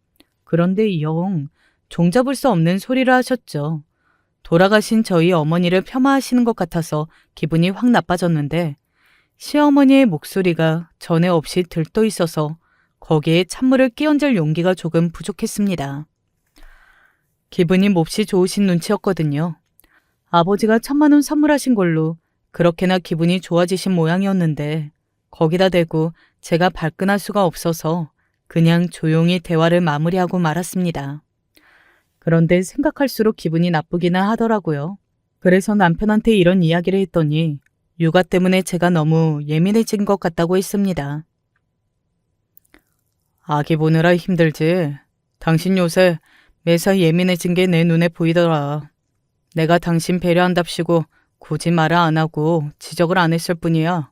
그런데 영 종잡을 수 없는 소리를 하셨죠. 돌아가신 저희 어머니를 폄하하시는 것 같아서 기분이 확 나빠졌는데 시어머니의 목소리가 전에 없이 들떠 있어서 거기에 찬물을 끼얹을 용기가 조금 부족했습니다. 기분이 몹시 좋으신 눈치였거든요. 아버지가 1,000만 원 선물하신 걸로 그렇게나 기분이 좋아지신 모양이었는데 거기다 대고 제가 발끈할 수가 없어서 그냥 조용히 대화를 마무리하고 말았습니다. 그런데 생각할수록 기분이 나쁘기는 하더라고요. 그래서 남편한테 이런 이야기를 했더니 육아 때문에 제가 너무 예민해진 것 같다고 했습니다. 아기 보느라 힘들지. 당신 요새 매사 예민해진 게 내 눈에 보이더라. 내가 당신 배려한답시고 굳이 말을 안 하고 지적을 안 했을 뿐이야.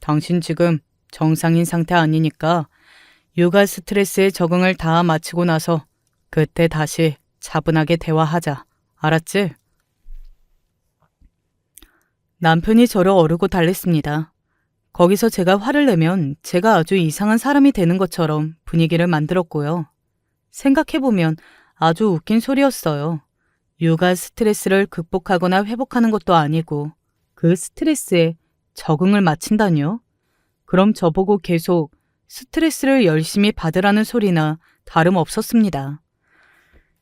당신 지금 정상인 상태 아니니까 육아 스트레스에 적응을 다 마치고 나서 그때 다시 차분하게 대화하자. 알았지? 남편이 저를 어르고 달랬습니다. 거기서 제가 화를 내면 제가 아주 이상한 사람이 되는 것처럼 분위기를 만들었고요. 생각해보면 아주 웃긴 소리였어요. 육아 스트레스를 극복하거나 회복하는 것도 아니고 그 스트레스에 적응을 마친다니요? 그럼 저보고 계속 스트레스를 열심히 받으라는 소리나 다름없었습니다.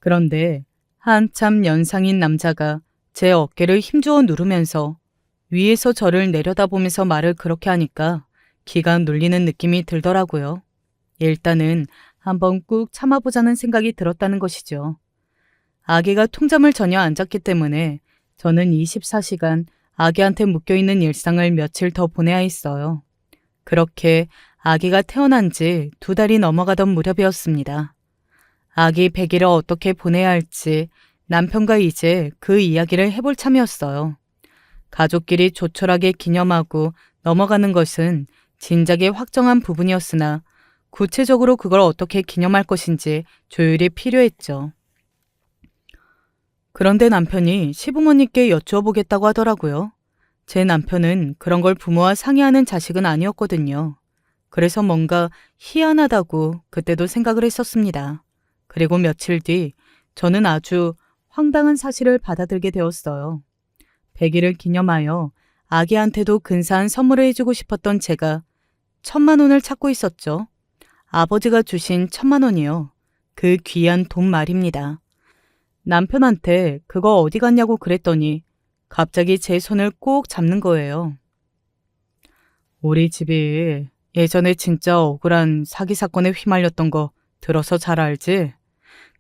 그런데 한참 연상인 남자가 제 어깨를 힘주어 누르면서 위에서 저를 내려다보면서 말을 그렇게 하니까 기가 눌리는 느낌이 들더라고요. 일단은 한번 꾹 참아보자는 생각이 들었다는 것이죠. 아기가 통잠을 전혀 안 잤기 때문에 저는 24시간 아기한테 묶여있는 일상을 며칠 더 보내야 했어요. 그렇게 아기가 태어난 지 2달이 넘어가던 무렵이었습니다. 아기 100일을 어떻게 보내야 할지 남편과 이제 그 이야기를 해볼 참이었어요. 가족끼리 조촐하게 기념하고 넘어가는 것은 진작에 확정한 부분이었으나 구체적으로 그걸 어떻게 기념할 것인지 조율이 필요했죠. 그런데 남편이 시부모님께 여쭈어보겠다고 하더라고요. 제 남편은 그런 걸 부모와 상의하는 자식은 아니었거든요. 그래서 뭔가 희한하다고 그때도 생각을 했었습니다. 그리고 며칠 뒤 저는 아주 황당한 사실을 받아들게 되었어요. 100일을 기념하여 아기한테도 근사한 선물을 해주고 싶었던 제가 1,000만 원을 찾고 있었죠. 아버지가 주신 1,000만 원이요. 그 귀한 돈 말입니다. 남편한테 그거 어디 갔냐고 그랬더니 갑자기 제 손을 꼭 잡는 거예요. 우리 집이 예전에 진짜 억울한 사기 사건에 휘말렸던 거 들어서 잘 알지?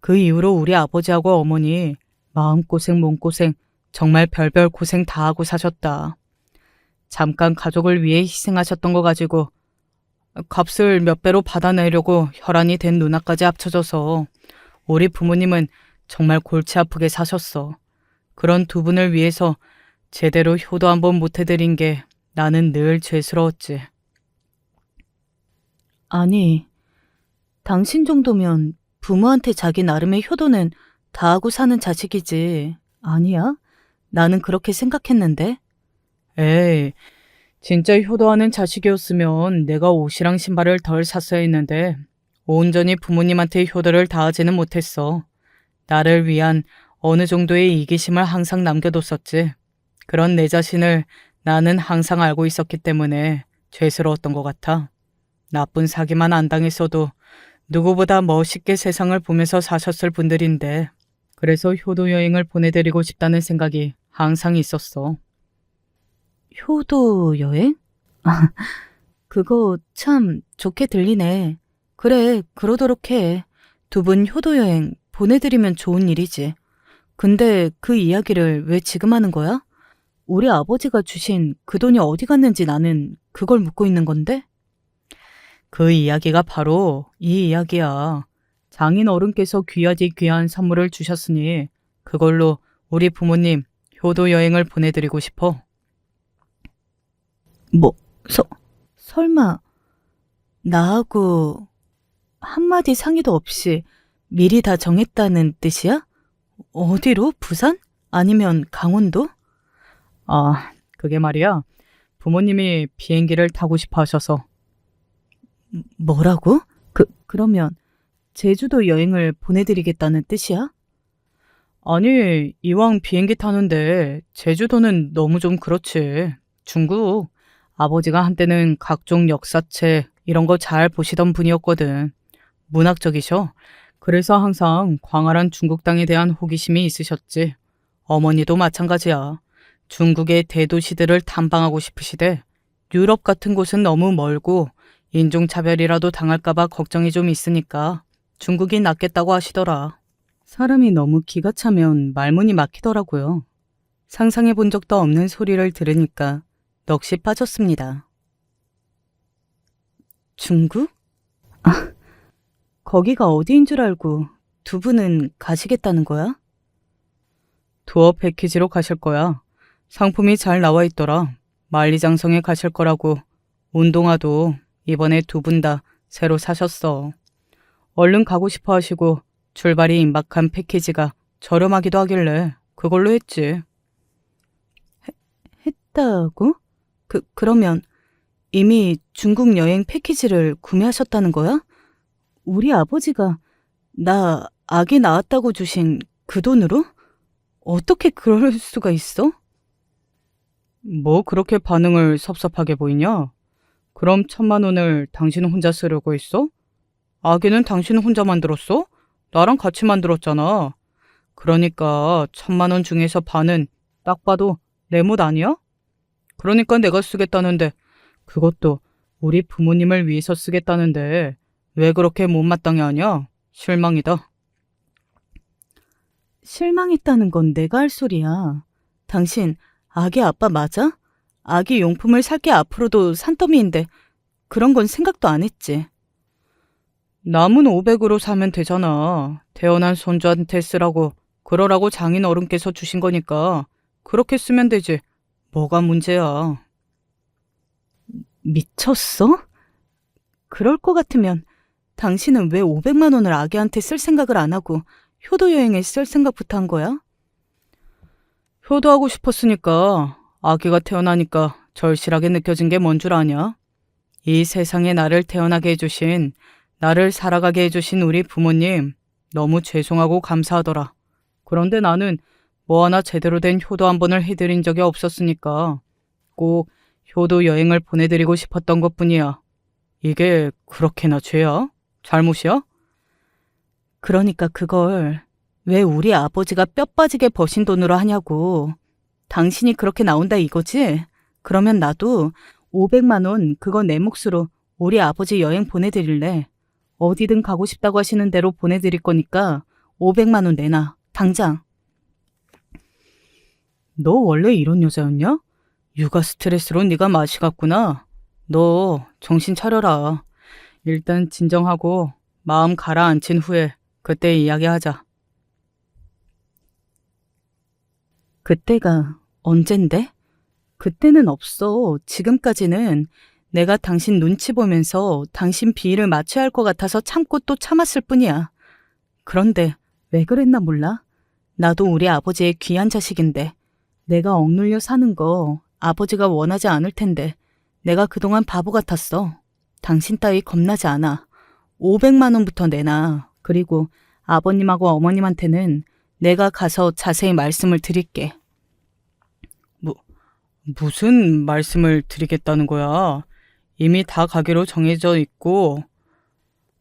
그 이후로 우리 아버지하고 어머니 마음고생 몸고생 정말 별별 고생 다 하고 사셨다. 잠깐 가족을 위해 희생하셨던 거 가지고 값을 몇 배로 받아내려고 혈안이 된 누나까지 합쳐져서 우리 부모님은 정말 골치 아프게 사셨어. 그런 두 분을 위해서 제대로 효도 한번 못 해드린 게 나는 늘 죄스러웠지. 아니, 당신 정도면 부모한테 자기 나름의 효도는 다 하고 사는 자식이지. 아니야? 나는 그렇게 생각했는데. 에이, 진짜 효도하는 자식이었으면 내가 옷이랑 신발을 덜 샀어야 했는데 온전히 부모님한테 효도를 다하지는 못했어. 나를 위한 어느 정도의 이기심을 항상 남겨뒀었지. 그런 내 자신을 나는 항상 알고 있었기 때문에 죄스러웠던 것 같아. 나쁜 사기만 안 당했어도 누구보다 멋있게 세상을 보면서 사셨을 분들인데 그래서 효도 여행을 보내드리고 싶다는 생각이 항상 있었어. 효도 여행? 아, 그거 참 좋게 들리네. 그래, 그러도록 해. 두 분 효도 여행 보내드리면 좋은 일이지. 근데 그 이야기를 왜 지금 하는 거야? 우리 아버지가 주신 그 돈이 어디 갔는지 나는 그걸 묻고 있는 건데? 그 이야기가 바로 이 이야기야. 장인 어른께서 귀하디 귀한 선물을 주셨으니 그걸로 우리 부모님 효도 여행을 보내드리고 싶어. 뭐, 설마 나하고 한마디 상의도 없이 미리 다 정했다는 뜻이야? 어디로? 부산? 아니면 강원도? 아, 그게 말이야. 부모님이 비행기를 타고 싶어 하셔서. 뭐라고? 그러면 제주도 여행을 보내드리겠다는 뜻이야? 아니, 이왕 비행기 타는데 제주도는 너무 좀 그렇지. 중국, 아버지가 한때는 각종 역사책 이런 거 잘 보시던 분이었거든. 문학적이셔. 그래서 항상 광활한 중국 땅에 대한 호기심이 있으셨지. 어머니도 마찬가지야. 중국의 대도시들을 탐방하고 싶으시대. 유럽 같은 곳은 너무 멀고 인종차별이라도 당할까봐 걱정이 좀 있으니까 중국이 낫겠다고 하시더라. 사람이 너무 기가 차면 말문이 막히더라고요. 상상해 본 적도 없는 소리를 들으니까 넋이 빠졌습니다. 중국? 아, 거기가 어디인 줄 알고 두 분은 가시겠다는 거야? 투어 패키지로 가실 거야. 상품이 잘 나와 있더라. 만리장성에 가실 거라고. 운동화도 이번에 두 분 다 새로 사셨어. 얼른 가고 싶어 하시고 출발이 임박한 패키지가 저렴하기도 하길래 그걸로 했지. 했다고? 그러면 이미 중국 여행 패키지를 구매하셨다는 거야? 우리 아버지가 나 아기 낳았다고 주신 그 돈으로? 어떻게 그럴 수가 있어? 뭐 그렇게 반응을 섭섭하게 보이냐? 그럼 1,000만 원을 당신 혼자 쓰려고 했어? 아기는 당신 혼자 만들었어? 나랑 같이 만들었잖아. 그러니까 1,000만 원 중에서 반은 딱 봐도 내 못 아니야? 그러니까 내가 쓰겠다는데 그것도 우리 부모님을 위해서 쓰겠다는데 왜 그렇게 못마땅해 하냐? 실망이다. 실망했다는 건 내가 할 소리야. 당신 아기 아빠 맞아? 아기 용품을 살 게 앞으로도 산더미인데 그런 건 생각도 안 했지. 남은 500으로 사면 되잖아. 태어난 손주한테 쓰라고 그러라고 장인 어른께서 주신 거니까 그렇게 쓰면 되지. 뭐가 문제야. 미쳤어? 그럴 것 같으면 당신은 왜 500만 원을 아기한테 쓸 생각을 안 하고 효도 여행에 쓸 생각부터 한 거야? 효도하고 싶었으니까. 아기가 태어나니까 절실하게 느껴진 게 뭔 줄 아냐? 이 세상에 나를 태어나게 해주신, 나를 살아가게 해주신 우리 부모님 너무 죄송하고 감사하더라. 그런데 나는 뭐 하나 제대로 된 효도 한 번을 해드린 적이 없었으니까 꼭 효도 여행을 보내드리고 싶었던 것뿐이야. 이게 그렇게나 죄야? 잘못이야? 그러니까 그걸 왜 우리 아버지가 뼈 빠지게 버신 돈으로 하냐고. 당신이 그렇게 나온다 이거지? 그러면 나도 500만 원 그거 내 몫으로 우리 아버지 여행 보내드릴래. 어디든 가고 싶다고 하시는 대로 보내드릴 거니까 500만 원 내놔. 당장. 너 원래 이런 여자였냐? 육아 스트레스로 네가 맛이 갔구나. 너 정신 차려라. 일단 진정하고 마음 가라앉힌 후에 그때 이야기하자. 그때가 언젠데? 그때는 없어. 지금까지는 내가 당신 눈치 보면서 당신 비위를 맞춰야 할 것 같아서 참고 또 참았을 뿐이야. 그런데 왜 그랬나 몰라? 나도 우리 아버지의 귀한 자식인데 내가 억눌려 사는 거 아버지가 원하지 않을 텐데 내가 그동안 바보 같았어. 당신 따위 겁나지 않아. 500만 원부터 내놔. 그리고 아버님하고 어머님한테는 내가 가서 자세히 말씀을 드릴게. 무슨 말씀을 드리겠다는 거야? 이미 다 가기로 정해져 있고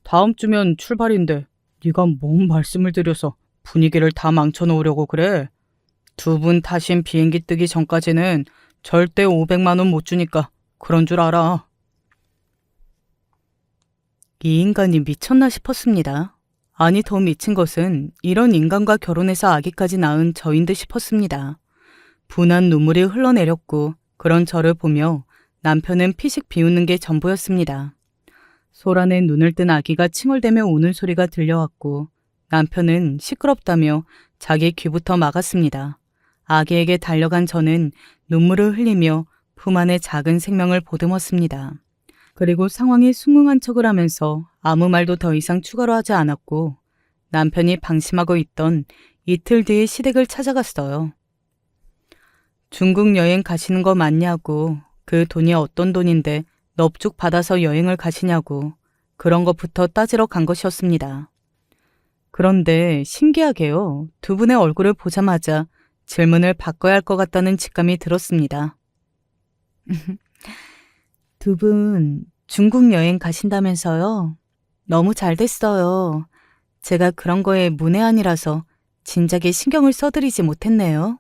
다음 주면 출발인데 네가 뭔 말씀을 드려서 분위기를 다 망쳐놓으려고 그래? 두 분 타신 비행기 뜨기 전까지는 절대 500만 원 못 주니까 그런 줄 알아. 이 인간이 미쳤나 싶었습니다. 아니 더 미친 것은 이런 인간과 결혼해서 아기까지 낳은 저인 듯 싶었습니다. 분한 눈물이 흘러내렸고 그런 저를 보며 남편은 피식 비웃는 게 전부였습니다. 소란에 눈을 뜬 아기가 칭얼대며 우는 소리가 들려왔고 남편은 시끄럽다며 자기 귀부터 막았습니다. 아기에게 달려간 저는 눈물을 흘리며 품 안에 작은 생명을 보듬었습니다. 그리고 상황에 숭응한 척을 하면서 아무 말도 더 이상 추가로 하지 않았고 남편이 방심하고 있던 이틀 뒤에 시댁을 찾아갔어요. 중국 여행 가시는 거 맞냐고, 그 돈이 어떤 돈인데 넙죽 받아서 여행을 가시냐고, 그런 것부터 따지러 간 것이었습니다. 그런데 신기하게요. 두 분의 얼굴을 보자마자 질문을 바꿔야 할 것 같다는 직감이 들었습니다. 두 분 중국 여행 가신다면서요? 너무 잘 됐어요. 제가 그런 거에 문외한이라서 진작에 신경을 써드리지 못했네요.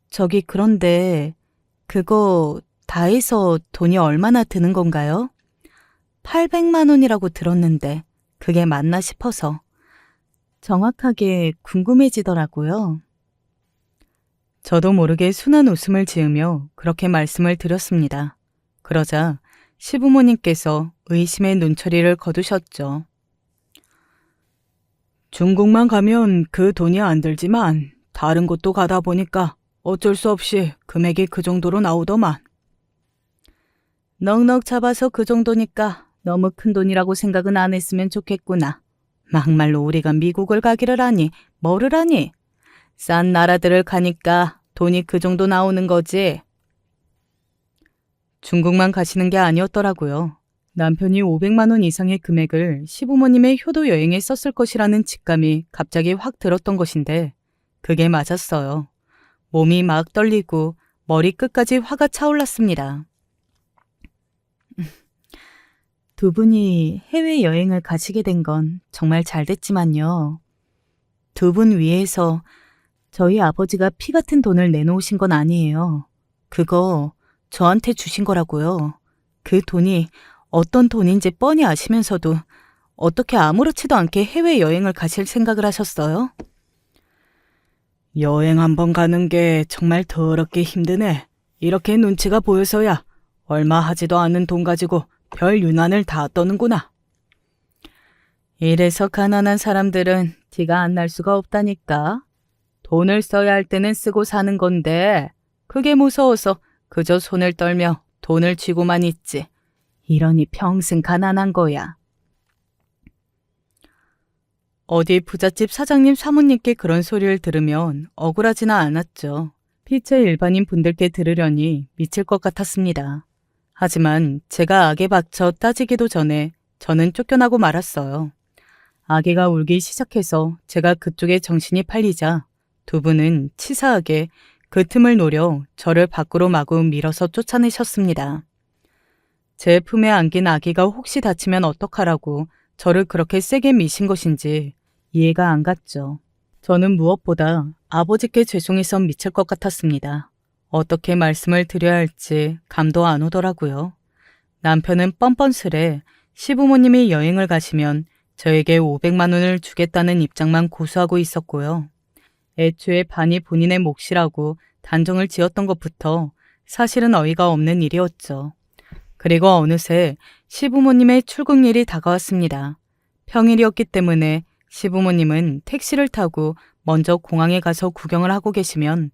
저기 그런데 그거 다 해서 돈이 얼마나 드는 건가요? 800만 원이라고 들었는데 그게 맞나 싶어서 정확하게 궁금해지더라고요. 저도 모르게 순한 웃음을 지으며 그렇게 말씀을 드렸습니다. 그러자 시부모님께서 의심의 눈초리를 거두셨죠. 중국만 가면 그 돈이 안 들지만 다른 곳도 가다 보니까 어쩔 수 없이 금액이 그 정도로 나오더만. 넉넉 잡아서 그 정도니까 너무 큰 돈이라고 생각은 안 했으면 좋겠구나. 막말로 우리가 미국을 가기를 하니 뭐를 하니? 싼 나라들을 가니까 돈이 그 정도 나오는 거지. 중국만 가시는 게 아니었더라고요. 남편이 500만 원 이상의 금액을 시부모님의 효도 여행에 썼을 것이라는 직감이 갑자기 확 들었던 것인데 그게 맞았어요. 몸이 막 떨리고 머리 끝까지 화가 차올랐습니다. 두 분이 해외여행을 가시게 된 건 정말 잘 됐지만요. 두 분 위해서 저희 아버지가 피 같은 돈을 내놓으신 건 아니에요. 그거 저한테 주신 거라고요. 그 돈이 어떤 돈인지 뻔히 아시면서도 어떻게 아무렇지도 않게 해외여행을 가실 생각을 하셨어요? 여행 한번 가는 게 정말 더럽게 힘드네. 이렇게 눈치가 보여서야 얼마 하지도 않은 돈 가지고 별 유난을 다 떠는구나. 이래서 가난한 사람들은 티가 안 날 수가 없다니까. 돈을 써야 할 때는 쓰고 사는 건데 그게 무서워서 그저 손을 떨며 돈을 쥐고만 있지. 이러니 평생 가난한 거야. 어디 부잣집 사장님 사모님께 그런 소리를 들으면 억울하지는 않았죠. 피체 일반인 분들께 들으려니 미칠 것 같았습니다. 하지만 제가 악에 박쳐 따지기도 전에 저는 쫓겨나고 말았어요. 아기가 울기 시작해서 제가 그쪽에 정신이 팔리자 두 분은 치사하게 그 틈을 노려 저를 밖으로 마구 밀어서 쫓아내셨습니다. 제 품에 안긴 아기가 혹시 다치면 어떡하라고 저를 그렇게 세게 미신 것인지 이해가 안 갔죠. 저는 무엇보다 아버지께 죄송해서 미칠 것 같았습니다. 어떻게 말씀을 드려야 할지 감도 안 오더라고요. 남편은 뻔뻔스레 시부모님이 여행을 가시면 저에게 500만 원을 주겠다는 입장만 고수하고 있었고요. 애초에 반이 본인의 몫이라고 단정을 지었던 것부터 사실은 어이가 없는 일이었죠. 그리고 어느새 시부모님의 출국일이 다가왔습니다. 평일이었기 때문에 시부모님은 택시를 타고 먼저 공항에 가서 구경을 하고 계시면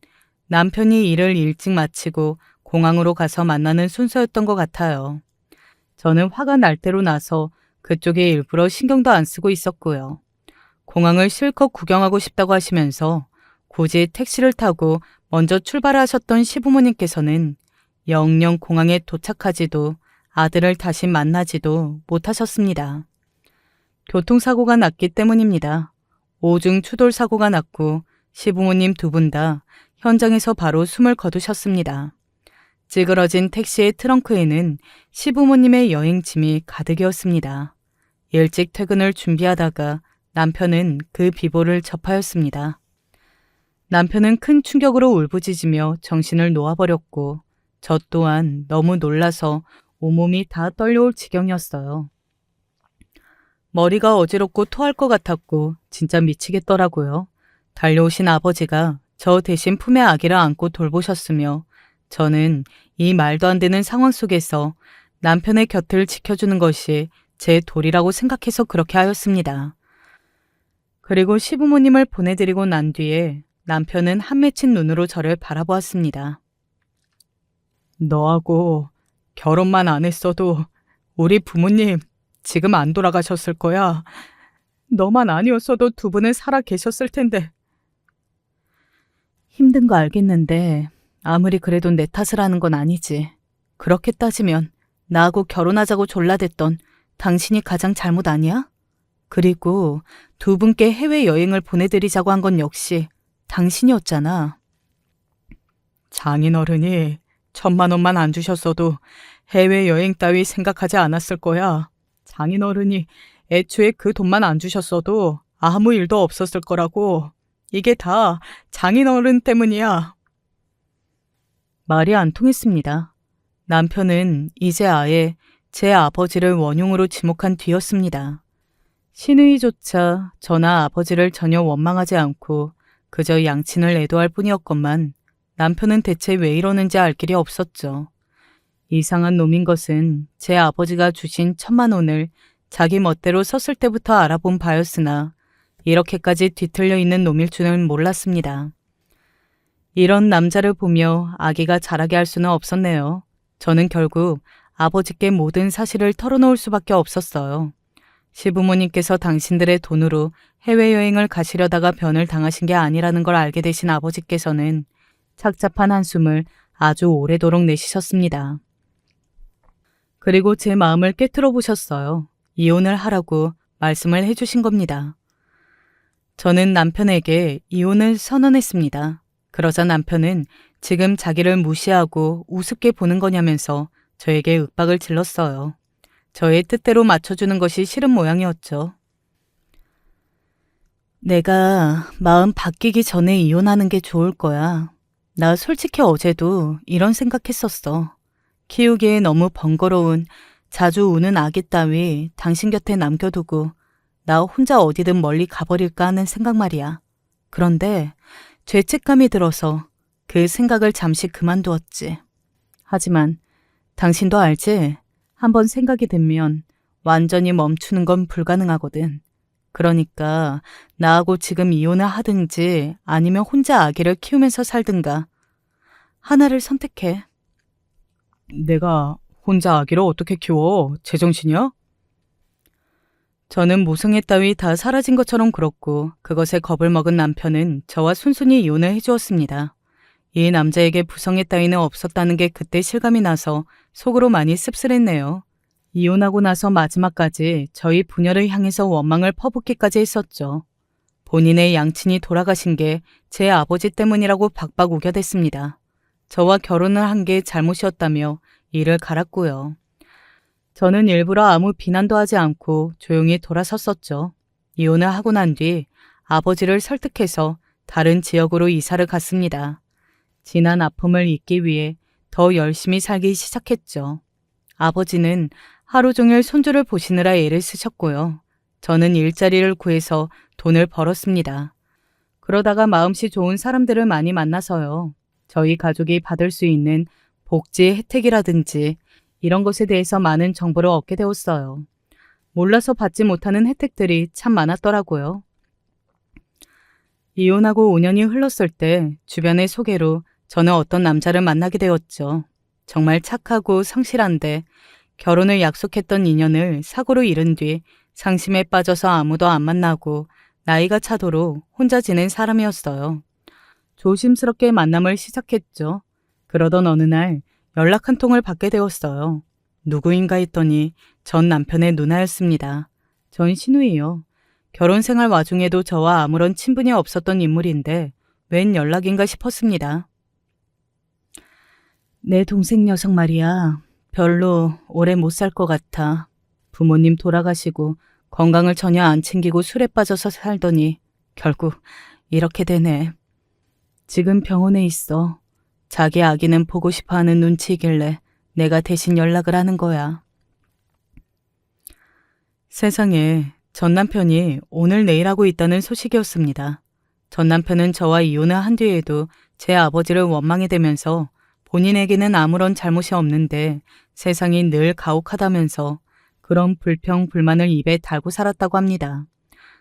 남편이 일을 일찍 마치고 공항으로 가서 만나는 순서였던 것 같아요. 저는 화가 날 대로 나서 그쪽에 일부러 신경도 안 쓰고 있었고요. 공항을 실컷 구경하고 싶다고 하시면서 굳이 택시를 타고 먼저 출발하셨던 시부모님께서는 영영 공항에 도착하지도 아들을 다시 만나지도 못하셨습니다. 교통사고가 났기 때문입니다. 오중 추돌 사고가 났고 시부모님 두 분 다 현장에서 바로 숨을 거두셨습니다. 찌그러진 택시의 트렁크에는 시부모님의 여행짐이 가득이었습니다. 일찍 퇴근을 준비하다가 남편은 그 비보를 접하였습니다. 남편은 큰 충격으로 울부짖으며 정신을 놓아버렸고 저 또한 너무 놀라서 온몸이 다 떨려올 지경이었어요. 머리가 어지럽고 토할 것 같았고 진짜 미치겠더라고요. 달려오신 아버지가 저 대신 품에 아기를 안고 돌보셨으며 저는 이 말도 안 되는 상황 속에서 남편의 곁을 지켜주는 것이 제 도리라고 생각해서 그렇게 하였습니다. 그리고 시부모님을 보내드리고 난 뒤에 남편은 한 맺힌 눈으로 저를 바라보았습니다. 너하고 결혼만 안 했어도 우리 부모님 지금 안 돌아가셨을 거야. 너만 아니었어도 두 분은 살아 계셨을 텐데. 힘든 거 알겠는데 아무리 그래도 내 탓을 하는 건 아니지. 그렇게 따지면 나하고 결혼하자고 졸라댔던 당신이 가장 잘못 아니야? 그리고 두 분께 해외여행을 보내드리자고 한 건 역시 당신이었잖아. 장인어른이 1,000만 원만 안 주셨어도 해외여행 따위 생각하지 않았을 거야. 장인어른이 애초에 그 돈만 안 주셨어도 아무 일도 없었을 거라고. 이게 다 장인어른 때문이야. 말이 안 통했습니다. 남편은 이제 아예 제 아버지를 원흉으로 지목한 뒤였습니다. 시누이조차 저나 아버지를 전혀 원망하지 않고 그저 양친을 애도할 뿐이었건만 남편은 대체 왜 이러는지 알 길이 없었죠. 이상한 놈인 것은 제 아버지가 주신 1,000만 원을 자기 멋대로 썼을 때부터 알아본 바였으나 이렇게까지 뒤틀려 있는 놈일 줄은 몰랐습니다. 이런 남자를 보며 아기가 자라게 할 수는 없었네요. 저는 결국 아버지께 모든 사실을 털어놓을 수밖에 없었어요. 시부모님께서 당신들의 돈으로 해외여행을 가시려다가 변을 당하신 게 아니라는 걸 알게 되신 아버지께서는 착잡한 한숨을 아주 오래도록 내쉬셨습니다. 그리고 제 마음을 꿰뚫어 보셨어요. 이혼을 하라고 말씀을 해주신 겁니다. 저는 남편에게 이혼을 선언했습니다. 그러자 남편은 지금 자기를 무시하고 우습게 보는 거냐면서 저에게 윽박을 질렀어요. 저의 뜻대로 맞춰주는 것이 싫은 모양이었죠. 내가 마음 바뀌기 전에 이혼하는 게 좋을 거야. 나 솔직히 어제도 이런 생각했었어. 키우기에 너무 번거로운 자주 우는 아기 따위 당신 곁에 남겨두고 나 혼자 어디든 멀리 가버릴까 하는 생각 말이야. 그런데 죄책감이 들어서 그 생각을 잠시 그만두었지. 하지만 당신도 알지? 한번 생각이 들면 완전히 멈추는 건 불가능하거든. 그러니까 나하고 지금 이혼을 하든지 아니면 혼자 아기를 키우면서 살든가 하나를 선택해. 내가 혼자 아기를 어떻게 키워? 제정신이야? 저는 모성애 따위 다 사라진 것처럼 굴었고 그것에 겁을 먹은 남편은 저와 순순히 이혼을 해주었습니다. 이 남자에게 부성애 따위는 없었다는 게 그때 실감이 나서 속으로 많이 씁쓸했네요. 이혼하고 나서 마지막까지 저희 부녀를 향해서 원망을 퍼붓기까지 했었죠. 본인의 양친이 돌아가신 게 제 아버지 때문이라고 박박 우겨댔습니다. 저와 결혼을 한 게 잘못이었다며 이를 갈았고요. 저는 일부러 아무 비난도 하지 않고 조용히 돌아섰었죠. 이혼을 하고 난 뒤 아버지를 설득해서 다른 지역으로 이사를 갔습니다. 지난 아픔을 잊기 위해 더 열심히 살기 시작했죠. 아버지는 하루 종일 손주를 보시느라 애를 쓰셨고요. 저는 일자리를 구해서 돈을 벌었습니다. 그러다가 마음씨 좋은 사람들을 많이 만나서요. 저희 가족이 받을 수 있는 복지 혜택이라든지 이런 것에 대해서 많은 정보를 얻게 되었어요. 몰라서 받지 못하는 혜택들이 참 많았더라고요. 이혼하고 5년이 흘렀을 때 주변의 소개로 저는 어떤 남자를 만나게 되었죠. 정말 착하고 성실한데 결혼을 약속했던 인연을 사고로 잃은 뒤 상심에 빠져서 아무도 안 만나고 나이가 차도록 혼자 지낸 사람이었어요. 조심스럽게 만남을 시작했죠. 그러던 어느 날 연락 한 통을 받게 되었어요. 누구인가 했더니 전 남편의 누나였습니다. 전 시누이요. 결혼 생활 와중에도 저와 아무런 친분이 없었던 인물인데 웬 연락인가 싶었습니다. 내 동생 녀석 말이야. 별로 오래 못 살 것 같아. 부모님 돌아가시고 건강을 전혀 안 챙기고 술에 빠져서 살더니 결국 이렇게 되네. 지금 병원에 있어. 자기 아기는 보고 싶어하는 눈치이길래 내가 대신 연락을 하는 거야. 세상에, 전 남편이 오늘 내일 하고 있다는 소식이었습니다. 전 남편은 저와 이혼을 한 뒤에도 제 아버지를 원망해 대면서 본인에게는 아무런 잘못이 없는데 세상이 늘 가혹하다면서 그런 불평, 불만을 입에 달고 살았다고 합니다.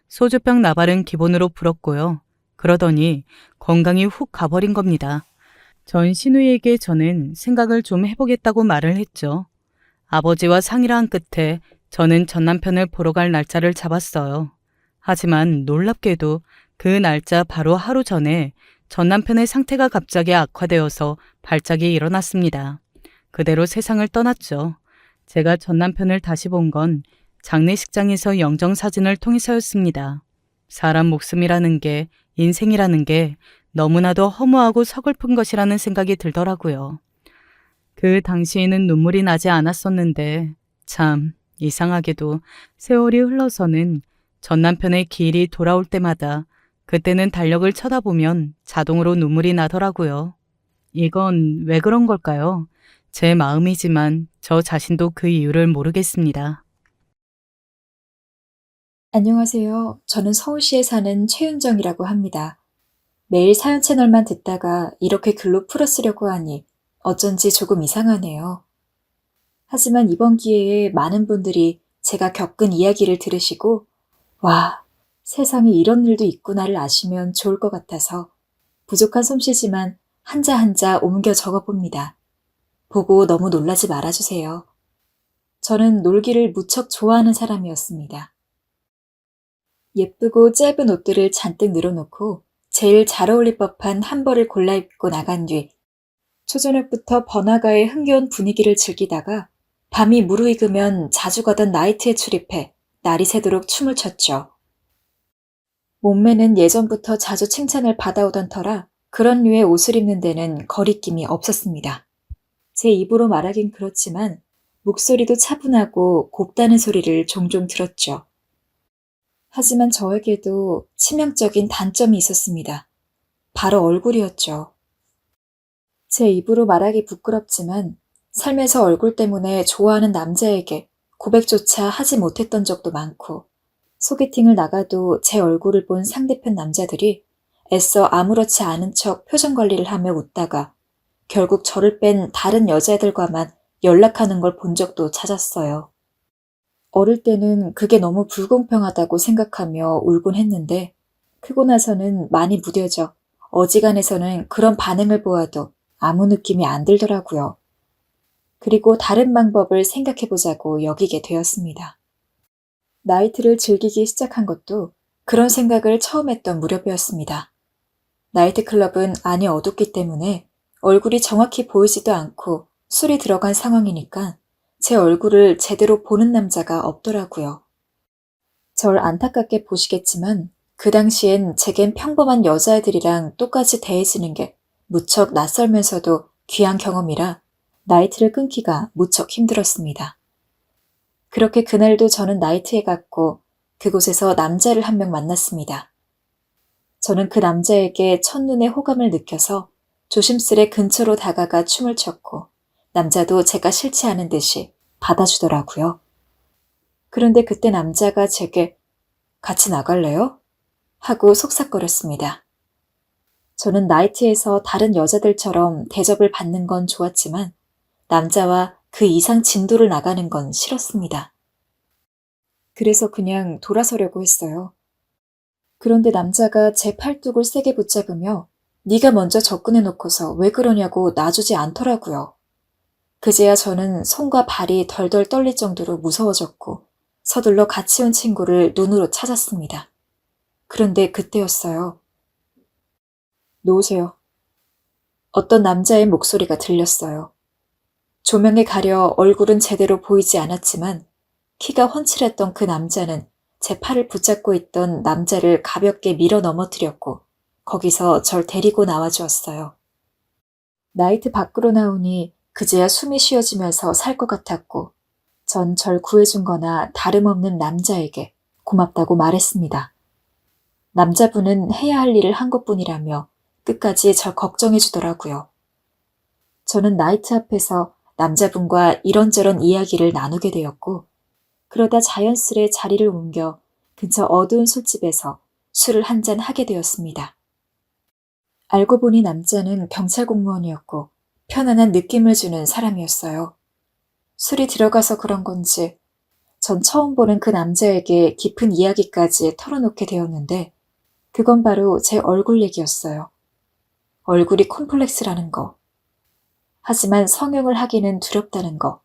소주병 나발은 기본으로 불었고요. 그러더니 건강이 훅 가버린 겁니다. 전 시누이에게 저는 생각을 좀 해보겠다고 말을 했죠. 아버지와 상의를 한 끝에 저는 전 남편을 보러 갈 날짜를 잡았어요. 하지만 놀랍게도 그 날짜 바로 하루 전에 전 남편의 상태가 갑자기 악화되어서 발작이 일어났습니다. 그대로 세상을 떠났죠. 제가 전 남편을 다시 본 건 장례식장에서 영정사진을 통해서였습니다. 사람 목숨이라는 게, 인생이라는 게 너무나도 허무하고 서글픈 것이라는 생각이 들더라고요. 그 당시에는 눈물이 나지 않았었는데 참 이상하게도 세월이 흘러서는 전 남편의 기일이 돌아올 때마다 그때는 달력을 쳐다보면 자동으로 눈물이 나더라고요. 이건 왜 그런 걸까요? 제 마음이지만 저 자신도 그 이유를 모르겠습니다. 안녕하세요. 저는 서울시에 사는 최윤정이라고 합니다. 매일 사연 채널만 듣다가 이렇게 글로 풀어쓰려고 하니 어쩐지 조금 이상하네요. 하지만 이번 기회에 많은 분들이 제가 겪은 이야기를 들으시고 와, 세상에 이런 일도 있구나를 아시면 좋을 것 같아서 부족한 솜씨지만 한자 한자 옮겨 적어봅니다. 보고 너무 놀라지 말아주세요. 저는 놀기를 무척 좋아하는 사람이었습니다. 예쁘고 짧은 옷들을 잔뜩 늘어놓고 제일 잘 어울릴 법한 한 벌을 골라 입고 나간 뒤 초저녁부터 번화가의 흥겨운 분위기를 즐기다가 밤이 무르익으면 자주 가던 나이트에 출입해 날이 새도록 춤을 췄죠. 몸매는 예전부터 자주 칭찬을 받아오던 터라 그런 류의 옷을 입는 데는 거리낌이 없었습니다. 제 입으로 말하긴 그렇지만 목소리도 차분하고 곱다는 소리를 종종 들었죠. 하지만 저에게도 치명적인 단점이 있었습니다. 바로 얼굴이었죠. 제 입으로 말하기 부끄럽지만 삶에서 얼굴 때문에 좋아하는 남자에게 고백조차 하지 못했던 적도 많고 소개팅을 나가도 제 얼굴을 본 상대편 남자들이 애써 아무렇지 않은 척 표정 관리를 하며 웃다가 결국 저를 뺀 다른 여자애들과만 연락하는 걸 본 적도 잦았어요. 어릴 때는 그게 너무 불공평하다고 생각하며 울곤 했는데 크고 나서는 많이 무뎌져 어지간해서는 그런 반응을 보아도 아무 느낌이 안 들더라고요. 그리고 다른 방법을 생각해보자고 여기게 되었습니다. 나이트를 즐기기 시작한 것도 그런 생각을 처음 했던 무렵이었습니다. 나이트클럽은 안이 어둡기 때문에 얼굴이 정확히 보이지도 않고 술이 들어간 상황이니까 제 얼굴을 제대로 보는 남자가 없더라고요. 절 안타깝게 보시겠지만 그 당시엔 제겐 평범한 여자애들이랑 똑같이 대해지는 게 무척 낯설면서도 귀한 경험이라 나이트를 끊기가 무척 힘들었습니다. 그렇게 그날도 저는 나이트에 갔고 그곳에서 남자를 한 명 만났습니다. 저는 그 남자에게 첫눈에 호감을 느껴서 조심스레 근처로 다가가 춤을 췄고 남자도 제가 싫지 않은 듯이 받아주더라고요. 그런데 그때 남자가 제게 같이 나갈래요? 하고 속삭거렸습니다. 저는 나이트에서 다른 여자들처럼 대접을 받는 건 좋았지만 남자와 그 이상 진도를 나가는 건 싫었습니다. 그래서 그냥 돌아서려고 했어요. 그런데 남자가 제 팔뚝을 세게 붙잡으며 네가 먼저 접근해놓고서 왜 그러냐고 놔주지 않더라고요. 그제야 저는 손과 발이 덜덜 떨릴 정도로 무서워졌고 서둘러 같이 온 친구를 눈으로 찾았습니다. 그런데 그때였어요. 놓으세요. 어떤 남자의 목소리가 들렸어요. 조명에 가려 얼굴은 제대로 보이지 않았지만 키가 훤칠했던 그 남자는 제 팔을 붙잡고 있던 남자를 가볍게 밀어 넘어뜨렸고 거기서 절 데리고 나와주었어요. 나이트 밖으로 나오니 그제야 숨이 쉬어지면서 살 것 같았고 전 절 구해준 거나 다름없는 남자에게 고맙다고 말했습니다. 남자분은 해야 할 일을 한 것뿐이라며 끝까지 절 걱정해 주더라고요. 저는 나이트 앞에서 남자분과 이런저런 이야기를 나누게 되었고 그러다 자연스레 자리를 옮겨 근처 어두운 술집에서 술을 한잔 하게 되었습니다. 알고 보니 남자는 경찰 공무원이었고 편안한 느낌을 주는 사람이었어요. 술이 들어가서 그런 건지 전 처음 보는 그 남자에게 깊은 이야기까지 털어놓게 되었는데 그건 바로 제 얼굴 얘기였어요. 얼굴이 콤플렉스라는 거. 하지만 성형을 하기는 두렵다는 거.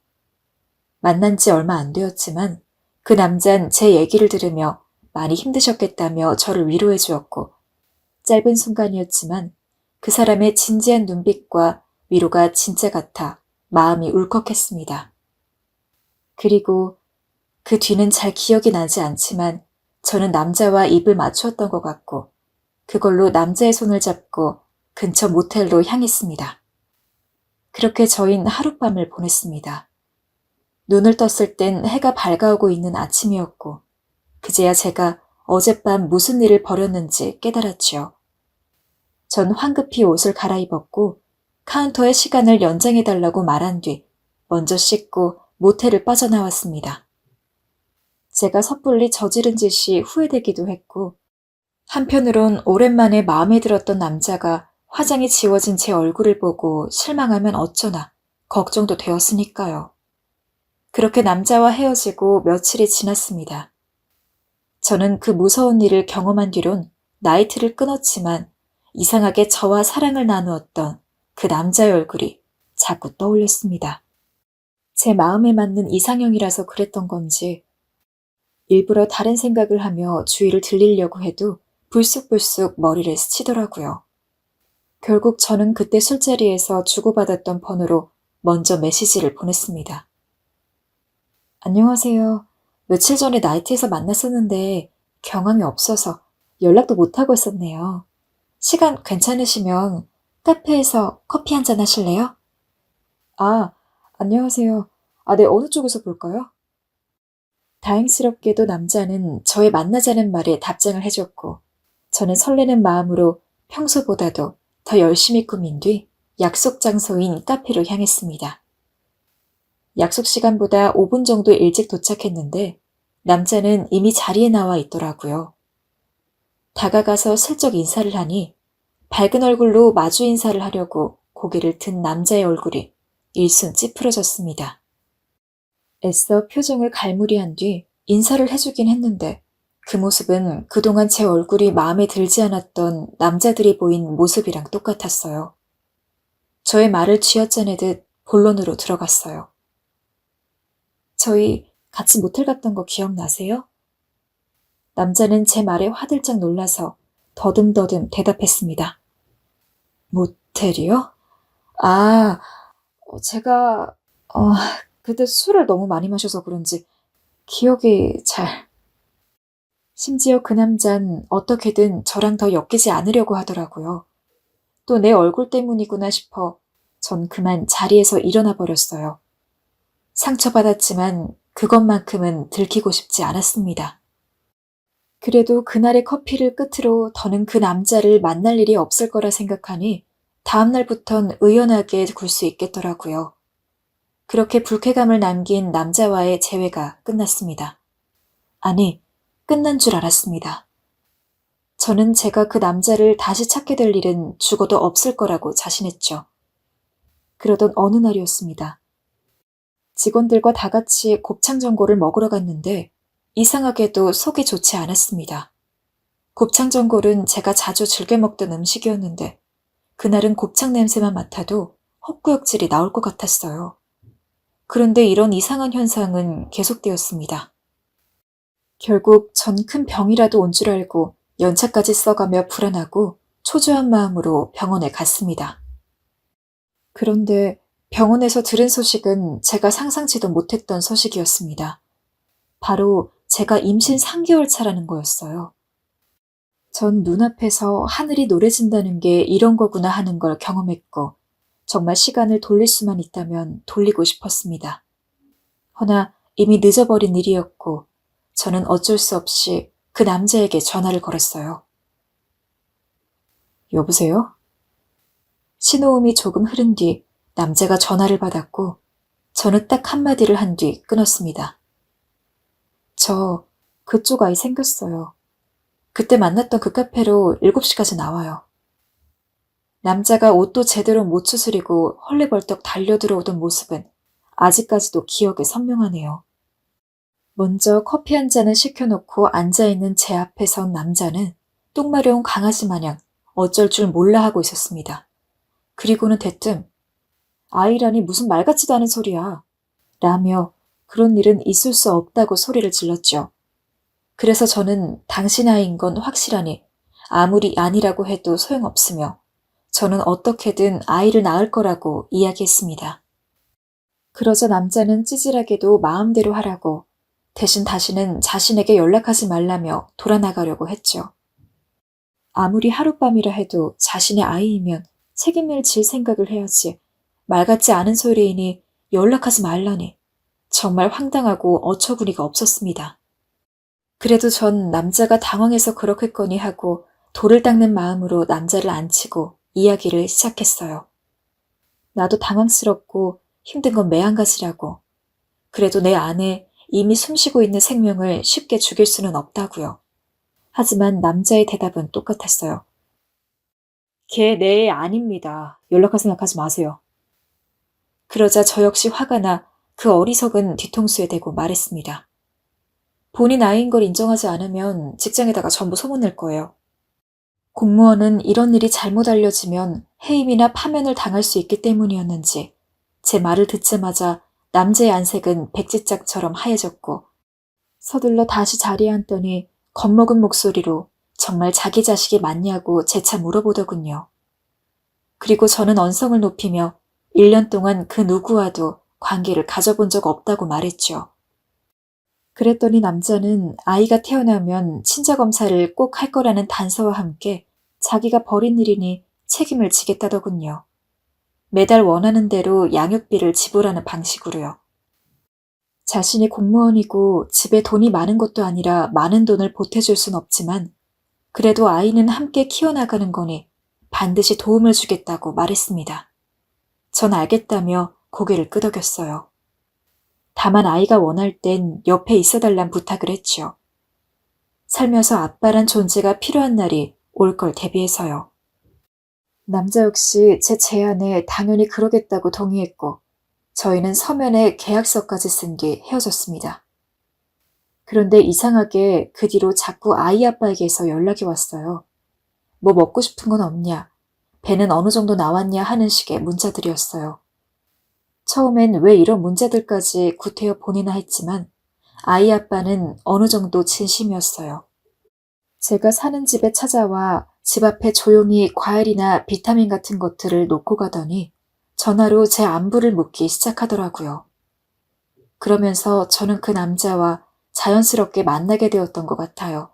만난 지 얼마 안 되었지만 그 남잔 제 얘기를 들으며 많이 힘드셨겠다며 저를 위로해 주었고 짧은 순간이었지만 그 사람의 진지한 눈빛과 위로가 진짜 같아 마음이 울컥했습니다. 그리고 그 뒤는 잘 기억이 나지 않지만 저는 남자와 입을 맞추었던 것 같고 그걸로 남자의 손을 잡고 근처 모텔로 향했습니다. 그렇게 저흰 하룻밤을 보냈습니다. 눈을 떴을 땐 해가 밝아오고 있는 아침이었고 그제야 제가 어젯밤 무슨 일을 벌였는지 깨달았지요. 전 황급히 옷을 갈아입었고 카운터에 시간을 연장해달라고 말한 뒤 먼저 씻고 모텔을 빠져나왔습니다. 제가 섣불리 저지른 짓이 후회되기도 했고 한편으론 오랜만에 마음에 들었던 남자가 화장이 지워진 제 얼굴을 보고 실망하면 어쩌나 걱정도 되었으니까요. 그렇게 남자와 헤어지고 며칠이 지났습니다. 저는 그 무서운 일을 경험한 뒤론 나이트를 끊었지만 이상하게 저와 사랑을 나누었던 그 남자의 얼굴이 자꾸 떠올렸습니다. 제 마음에 맞는 이상형이라서 그랬던 건지 일부러 다른 생각을 하며 주위를 들리려고 해도 불쑥불쑥 머리를 스치더라고요. 결국 저는 그때 술자리에서 주고받았던 번호로 먼저 메시지를 보냈습니다. 안녕하세요. 며칠 전에 나이트에서 만났었는데 경황이 없어서 연락도 못하고 있었네요. 시간 괜찮으시면 카페에서 커피 한잔 하실래요? 아, 안녕하세요. 네, 어느 쪽에서 볼까요? 다행스럽게도 남자는 저의 만나자는 말에 답장을 해줬고 저는 설레는 마음으로 평소보다도 더 열심히 꾸민 뒤 약속 장소인 카페로 향했습니다. 약속 시간보다 5분 정도 일찍 도착했는데 남자는 이미 자리에 나와 있더라고요. 다가가서 슬쩍 인사를 하니 밝은 얼굴로 마주 인사를 하려고 고개를 든 남자의 얼굴이 일순 찌푸러졌습니다. 애써 표정을 갈무리한 뒤 인사를 해주긴 했는데 그 모습은 그동안 제 얼굴이 마음에 들지 않았던 남자들이 보인 모습이랑 똑같았어요. 저의 말을 쥐어짜내듯 본론으로 들어갔어요. 저희 같이 모텔 갔던 거 기억나세요? 남자는 제 말에 화들짝 놀라서 더듬더듬 대답했습니다. 모텔이요? 제가 그때 술을 너무 많이 마셔서 그런지 기억이 잘... 심지어 그 남잔 어떻게든 저랑 더 엮이지 않으려고 하더라고요. 또 내 얼굴 때문이구나 싶어 전 그만 자리에서 일어나 버렸어요. 상처받았지만 그것만큼은 들키고 싶지 않았습니다. 그래도 그날의 커피를 끝으로 더는 그 남자를 만날 일이 없을 거라 생각하니 다음날부턴 의연하게 굴 수 있겠더라고요. 그렇게 불쾌감을 남긴 남자와의 재회가 끝났습니다. 아니, 끝난 줄 알았습니다. 저는 제가 그 남자를 다시 찾게 될 일은 죽어도 없을 거라고 자신했죠. 그러던 어느 날이었습니다. 직원들과 다 같이 곱창 전골을 먹으러 갔는데 이상하게도 속이 좋지 않았습니다. 곱창 전골은 제가 자주 즐겨 먹던 음식이었는데 그날은 곱창 냄새만 맡아도 헛구역질이 나올 것 같았어요. 그런데 이런 이상한 현상은 계속되었습니다. 결국 전 큰 병이라도 온 줄 알고 연차까지 써가며 불안하고 초조한 마음으로 병원에 갔습니다. 그런데 병원에서 들은 소식은 제가 상상치도 못했던 소식이었습니다. 바로 제가 임신 3개월 차라는 거였어요. 전 눈앞에서 하늘이 노래진다는 게 이런 거구나 하는 걸 경험했고 정말 시간을 돌릴 수만 있다면 돌리고 싶었습니다. 허나 이미 늦어버린 일이었고 저는 어쩔 수 없이 그 남자에게 전화를 걸었어요. 여보세요? 신호음이 조금 흐른 뒤 남자가 전화를 받았고 저는 딱 한마디를 한 뒤 끊었습니다. 저 그쪽 아이 생겼어요. 그때 만났던 그 카페로 7시까지 나와요. 남자가 옷도 제대로 못 추스리고 헐레벌떡 달려들어오던 모습은 아직까지도 기억에 선명하네요. 먼저 커피 한 잔을 시켜놓고 앉아있는 제 앞에 선 남자는 똥마려운 강아지 마냥 어쩔 줄 몰라 하고 있었습니다. 그리고는 대뜸 아이라니 무슨 말 같지도 않은 소리야 라며 그런 일은 있을 수 없다고 소리를 질렀죠. 그래서 저는 당신 아이인 건 확실하니 아무리 아니라고 해도 소용없으며 저는 어떻게든 아이를 낳을 거라고 이야기했습니다. 그러자 남자는 찌질하게도 마음대로 하라고 대신 다시는 자신에게 연락하지 말라며 돌아나가려고 했죠. 아무리 하룻밤이라 해도 자신의 아이이면 책임을 질 생각을 해야지. 말 같지 않은 소리이니 연락하지 말라니. 정말 황당하고 어처구니가 없었습니다. 그래도 전 남자가 당황해서 그렇겠거니 하고 돌을 닦는 마음으로 남자를 안치고 이야기를 시작했어요. 나도 당황스럽고 힘든 건 매한가지라고. 그래도 내 안에 이미 숨쉬고 있는 생명을 쉽게 죽일 수는 없다고요. 하지만 남자의 대답은 똑같았어요. 걔 내 애 아닙니다. 연락할 생각하지 마세요. 그러자 저 역시 화가 나 그 어리석은 뒤통수에 대고 말했습니다. 본인 아이인 걸 인정하지 않으면 직장에다가 전부 소문낼 거예요. 공무원은 이런 일이 잘못 알려지면 해임이나 파면을 당할 수 있기 때문이었는지 제 말을 듣자마자 남자의 안색은 백지짝처럼 하얘졌고 서둘러 다시 자리에 앉더니 겁먹은 목소리로 정말 자기 자식이 맞냐고 재차 물어보더군요. 그리고 저는 언성을 높이며 1년 동안 그 누구와도 관계를 가져본 적 없다고 말했죠. 그랬더니 남자는 아이가 태어나면 친자검사를 꼭 할 거라는 단서와 함께 자기가 벌인 일이니 책임을 지겠다더군요. 매달 원하는 대로 양육비를 지불하는 방식으로요. 자신이 공무원이고 집에 돈이 많은 것도 아니라 많은 돈을 보태줄 순 없지만 그래도 아이는 함께 키워나가는 거니 반드시 도움을 주겠다고 말했습니다. 전 알겠다며 고개를 끄덕였어요. 다만 아이가 원할 땐 옆에 있어달란 부탁을 했죠. 살면서 아빠란 존재가 필요한 날이 올 걸 대비해서요. 남자 역시 제 제안에 당연히 그러겠다고 동의했고 저희는 서면에 계약서까지 쓴 뒤 헤어졌습니다. 그런데 이상하게 그 뒤로 자꾸 아이 아빠에게서 연락이 왔어요. 뭐 먹고 싶은 건 없냐, 배는 어느 정도 나왔냐 하는 식의 문자들이었어요. 처음엔 왜 이런 문자들까지 구태여 보내나 했지만 아이 아빠는 어느 정도 진심이었어요. 제가 사는 집에 찾아와 집 앞에 조용히 과일이나 비타민 같은 것들을 놓고 가더니 전화로 제 안부를 묻기 시작하더라고요. 그러면서 저는 그 남자와 자연스럽게 만나게 되었던 것 같아요.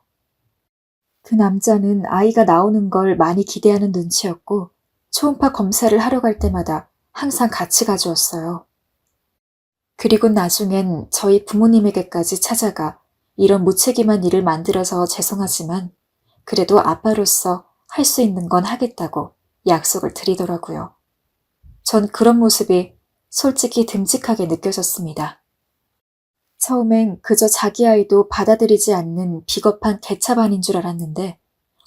그 남자는 아이가 나오는 걸 많이 기대하는 눈치였고 초음파 검사를 하러 갈 때마다 항상 같이 가주었어요. 그리고 나중엔 저희 부모님에게까지 찾아가 이런 무책임한 일을 만들어서 죄송하지만 그래도 아빠로서 할 수 있는 건 하겠다고 약속을 드리더라고요. 전 그런 모습이 솔직히 듬직하게 느껴졌습니다. 처음엔 그저 자기 아이도 받아들이지 않는 비겁한 개차반인 줄 알았는데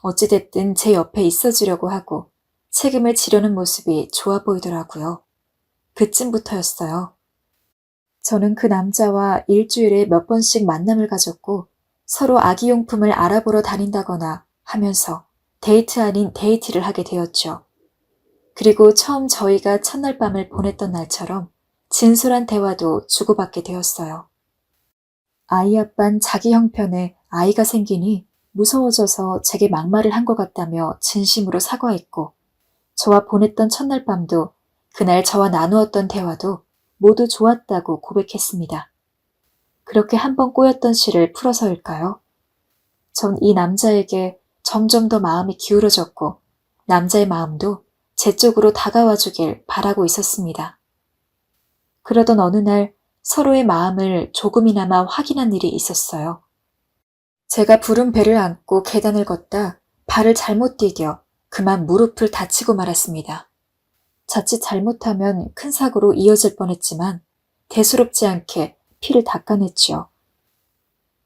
어찌됐든 제 옆에 있어주려고 하고 책임을 지려는 모습이 좋아 보이더라고요. 그쯤부터였어요. 저는 그 남자와 일주일에 몇 번씩 만남을 가졌고 서로 아기용품을 알아보러 다닌다거나 하면서 데이트 아닌 데이트를 하게 되었죠. 그리고 처음 저희가 첫날 밤을 보냈던 날처럼 진솔한 대화도 주고받게 되었어요. 아이 아빤 자기 형편에 아이가 생기니 무서워져서 제게 막말을 한 것 같다며 진심으로 사과했고 저와 보냈던 첫날 밤도 그날 저와 나누었던 대화도 모두 좋았다고 고백했습니다. 그렇게 한 번 꼬였던 실을 풀어서일까요? 전 이 남자에게 점점 더 마음이 기울어졌고 남자의 마음도 제 쪽으로 다가와 주길 바라고 있었습니다. 그러던 어느 날 서로의 마음을 조금이나마 확인한 일이 있었어요. 제가 부른 배를 안고 계단을 걷다 발을 잘못 디뎌 그만 무릎을 다치고 말았습니다. 자칫 잘못하면 큰 사고로 이어질 뻔했지만 대수롭지 않게 피를 닦아냈죠.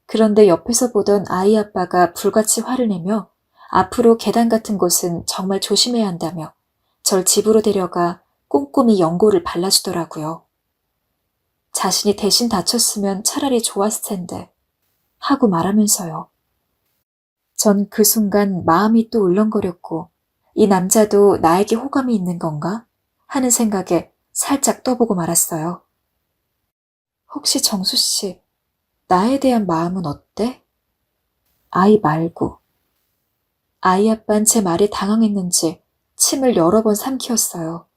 그런데 옆에서 보던 아이 아빠가 불같이 화를 내며 앞으로 계단 같은 곳은 정말 조심해야 한다며 절 집으로 데려가 꼼꼼히 연고를 발라주더라고요. 자신이 대신 다쳤으면 차라리 좋았을 텐데 하고 말하면서요. 전 그 순간 마음이 또 울렁거렸고 이 남자도 나에게 호감이 있는 건가 하는 생각에 살짝 떠보고 말았어요. 혹시 정수 씨, 나에 대한 마음은 어때? 아이 말고. 아이 아빤 제 말에 당황했는지 침을 여러 번 삼키었어요.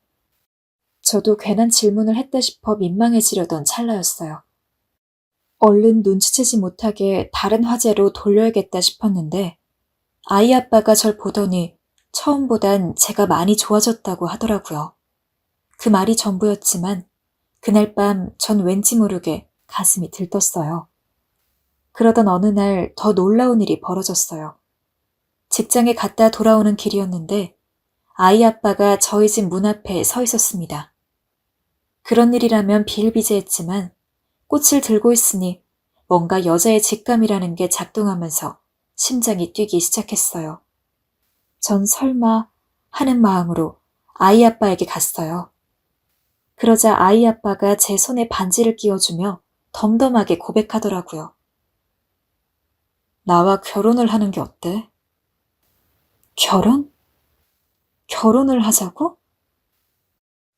저도 괜한 질문을 했다 싶어 민망해지려던 찰나였어요. 얼른 눈치채지 못하게 다른 화제로 돌려야겠다 싶었는데 아이 아빠가 절 보더니 처음보단 제가 많이 좋아졌다고 하더라고요. 그 말이 전부였지만 그날 밤 전 왠지 모르게 가슴이 들떴어요. 그러던 어느 날 더 놀라운 일이 벌어졌어요. 직장에 갔다 돌아오는 길이었는데 아이 아빠가 저희 집 문 앞에 서 있었습니다. 그런 일이라면 비일비재했지만 꽃을 들고 있으니 뭔가 여자의 직감이라는 게 작동하면서 심장이 뛰기 시작했어요. 전 설마 하는 마음으로 아이 아빠에게 갔어요. 그러자 아이 아빠가 제 손에 반지를 끼워주며 덤덤하게 고백하더라고요. 나와 결혼을 하는 게 어때? 결혼? 결혼을 하자고?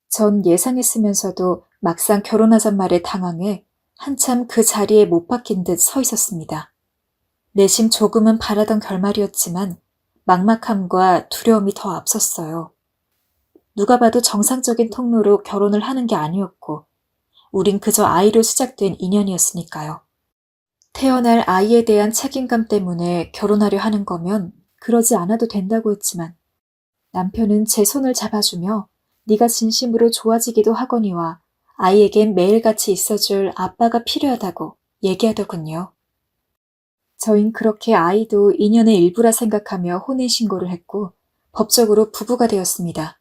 전 예상했으면서도 막상 결혼하잔 말에 당황해 한참 그 자리에 못 박힌 듯 서 있었습니다. 내심 조금은 바라던 결말이었지만 막막함과 두려움이 더 앞섰어요. 누가 봐도 정상적인 통로로 결혼을 하는 게 아니었고 우린 그저 아이로 시작된 인연이었으니까요. 태어날 아이에 대한 책임감 때문에 결혼하려 하는 거면 그러지 않아도 된다고 했지만 남편은 제 손을 잡아주며 네가 진심으로 좋아지기도 하거니와 아이에겐 매일같이 있어줄 아빠가 필요하다고 얘기하더군요. 저흰 그렇게 아이도 인연의 일부라 생각하며 혼인신고를 했고 법적으로 부부가 되었습니다.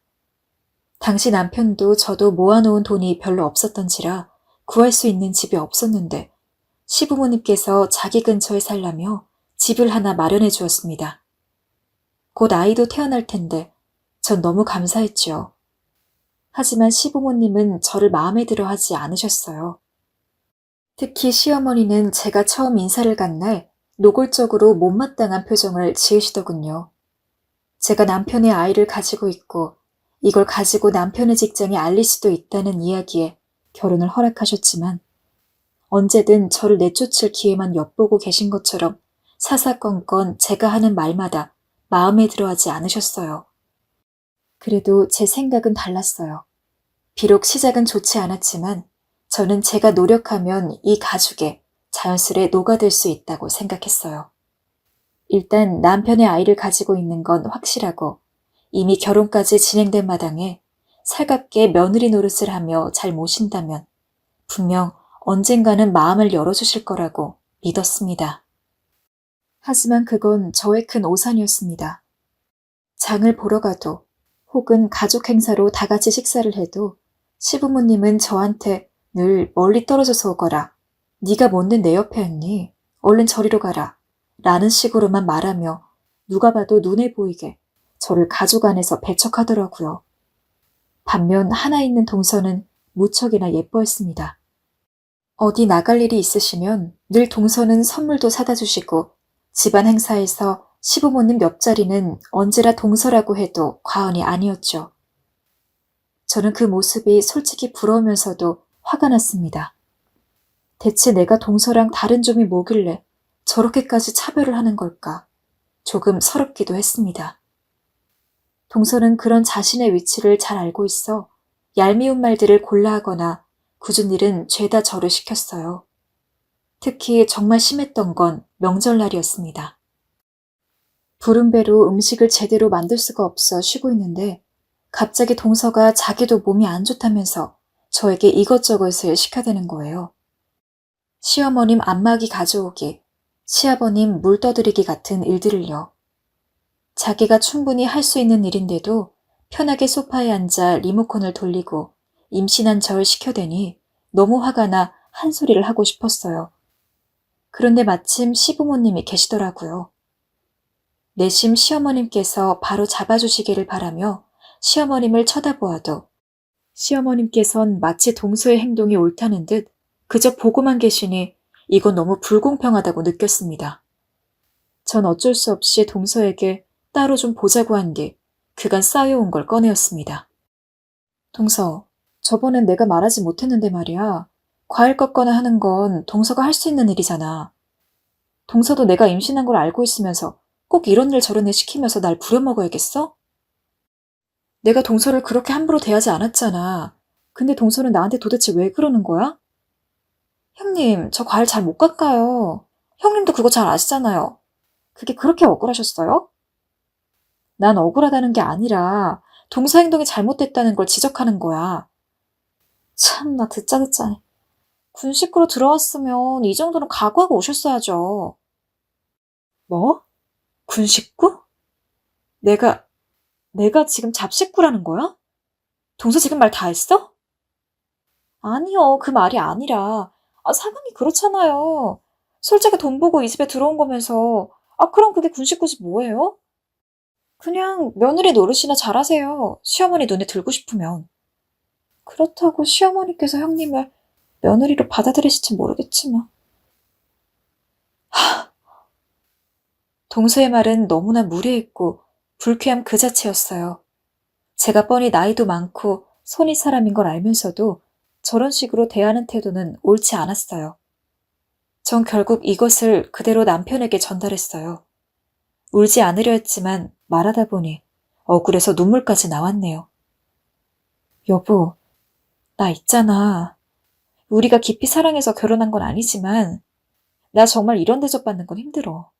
당시 남편도 저도 모아놓은 돈이 별로 없었던지라 구할 수 있는 집이 없었는데 시부모님께서 자기 근처에 살라며 집을 하나 마련해 주었습니다. 곧 아이도 태어날 텐데 전 너무 감사했죠. 하지만 시부모님은 저를 마음에 들어 하지 않으셨어요. 특히 시어머니는 제가 처음 인사를 간 날 노골적으로 못마땅한 표정을 지으시더군요. 제가 남편의 아이를 가지고 있고 이걸 가지고 남편의 직장에 알릴 수도 있다는 이야기에 결혼을 허락하셨지만 언제든 저를 내쫓을 기회만 엿보고 계신 것처럼 사사건건 제가 하는 말마다 마음에 들어하지 않으셨어요. 그래도 제 생각은 달랐어요. 비록 시작은 좋지 않았지만 저는 제가 노력하면 이 가족에 자연스레 녹아들 수 있다고 생각했어요. 일단 남편의 아이를 가지고 있는 건 확실하고 이미 결혼까지 진행된 마당에 살갑게 며느리 노릇을 하며 잘 모신다면 분명 언젠가는 마음을 열어주실 거라고 믿었습니다. 하지만 그건 저의 큰 오산이었습니다. 장을 보러 가도 혹은 가족 행사로 다 같이 식사를 해도 시부모님은 저한테 늘 멀리 떨어져서 오거라. 네가 뭔데 내 옆에 있니? 얼른 저리로 가라. 라는 식으로만 말하며 누가 봐도 눈에 보이게 저를 가족 안에서 배척하더라고요. 반면 하나 있는 동서는 무척이나 예뻐했습니다. 어디 나갈 일이 있으시면 늘 동서는 선물도 사다 주시고 집안 행사에서 시부모님 옆자리는 언제나 동서라고 해도 과언이 아니었죠. 저는 그 모습이 솔직히 부러우면서도 화가 났습니다. 대체 내가 동서랑 다른 점이 뭐길래 저렇게까지 차별을 하는 걸까? 조금 서럽기도 했습니다. 동서는 그런 자신의 위치를 잘 알고 있어 얄미운 말들을 골라 하거나 굳은 일은 죄다 저를 시켰어요. 특히 정말 심했던 건 명절날이었습니다. 부른 배로 음식을 제대로 만들 수가 없어 쉬고 있는데 갑자기 동서가 자기도 몸이 안 좋다면서 저에게 이것저것을 시켜대는 거예요. 시어머님 안마기 가져오기, 시아버님 물 떠드리기 같은 일들을요. 자기가 충분히 할 수 있는 일인데도 편하게 소파에 앉아 리모컨을 돌리고 임신한 절 시켜대니 너무 화가 나 한 소리를 하고 싶었어요. 그런데 마침 시부모님이 계시더라고요. 내심 시어머님께서 바로 잡아주시기를 바라며 시어머님을 쳐다보아도 시어머님께선 마치 동서의 행동이 옳다는 듯 그저 보고만 계시니 이건 너무 불공평하다고 느꼈습니다. 전 어쩔 수 없이 동서에게 따로 좀 보자고 한 뒤 그간 쌓여온 걸 꺼내었습니다. 동서, 저번엔 내가 말하지 못했는데 말이야. 과일 꺾거나 하는 건 동서가 할 수 있는 일이잖아. 동서도 내가 임신한 걸 알고 있으면서 꼭 이런 일 저런 일 시키면서 날 부려먹어야겠어? 내가 동서를 그렇게 함부로 대하지 않았잖아. 근데 동서는 나한테 도대체 왜 그러는 거야? 형님, 저 과일 잘 못 깎아요. 형님도 그거 잘 아시잖아요. 그게 그렇게 억울하셨어요? 난 억울하다는 게 아니라 동서 행동이 잘못됐다는 걸 지적하는 거야. 참나 듣자. 군 식구로 들어왔으면 이 정도는 각오하고 오셨어야죠. 뭐? 군 식구? 내가 지금 잡식구라는 거야? 동서 지금 말 다 했어? 아니요, 그 말이 아니라, 상황이 그렇잖아요. 솔직히 돈 보고 이 집에 들어온 거면서, 그럼 그게 군 식구지 뭐예요? 그냥 며느리 노릇이나 잘하세요. 시어머니 눈에 들고 싶으면. 그렇다고 시어머니께서 형님을 며느리로 받아들이실지 모르겠지만. 동서의 말은 너무나 무례했고 불쾌함 그 자체였어요. 제가 뻔히 나이도 많고 손이 사람인 걸 알면서도 저런 식으로 대하는 태도는 옳지 않았어요. 전 결국 이것을 그대로 남편에게 전달했어요. 울지 않으려 했지만 말하다 보니 억울해서 눈물까지 나왔네요. 여보, 나 있잖아. 우리가 깊이 사랑해서 결혼한 건 아니지만 나 정말 이런 대접받는 건 힘들어.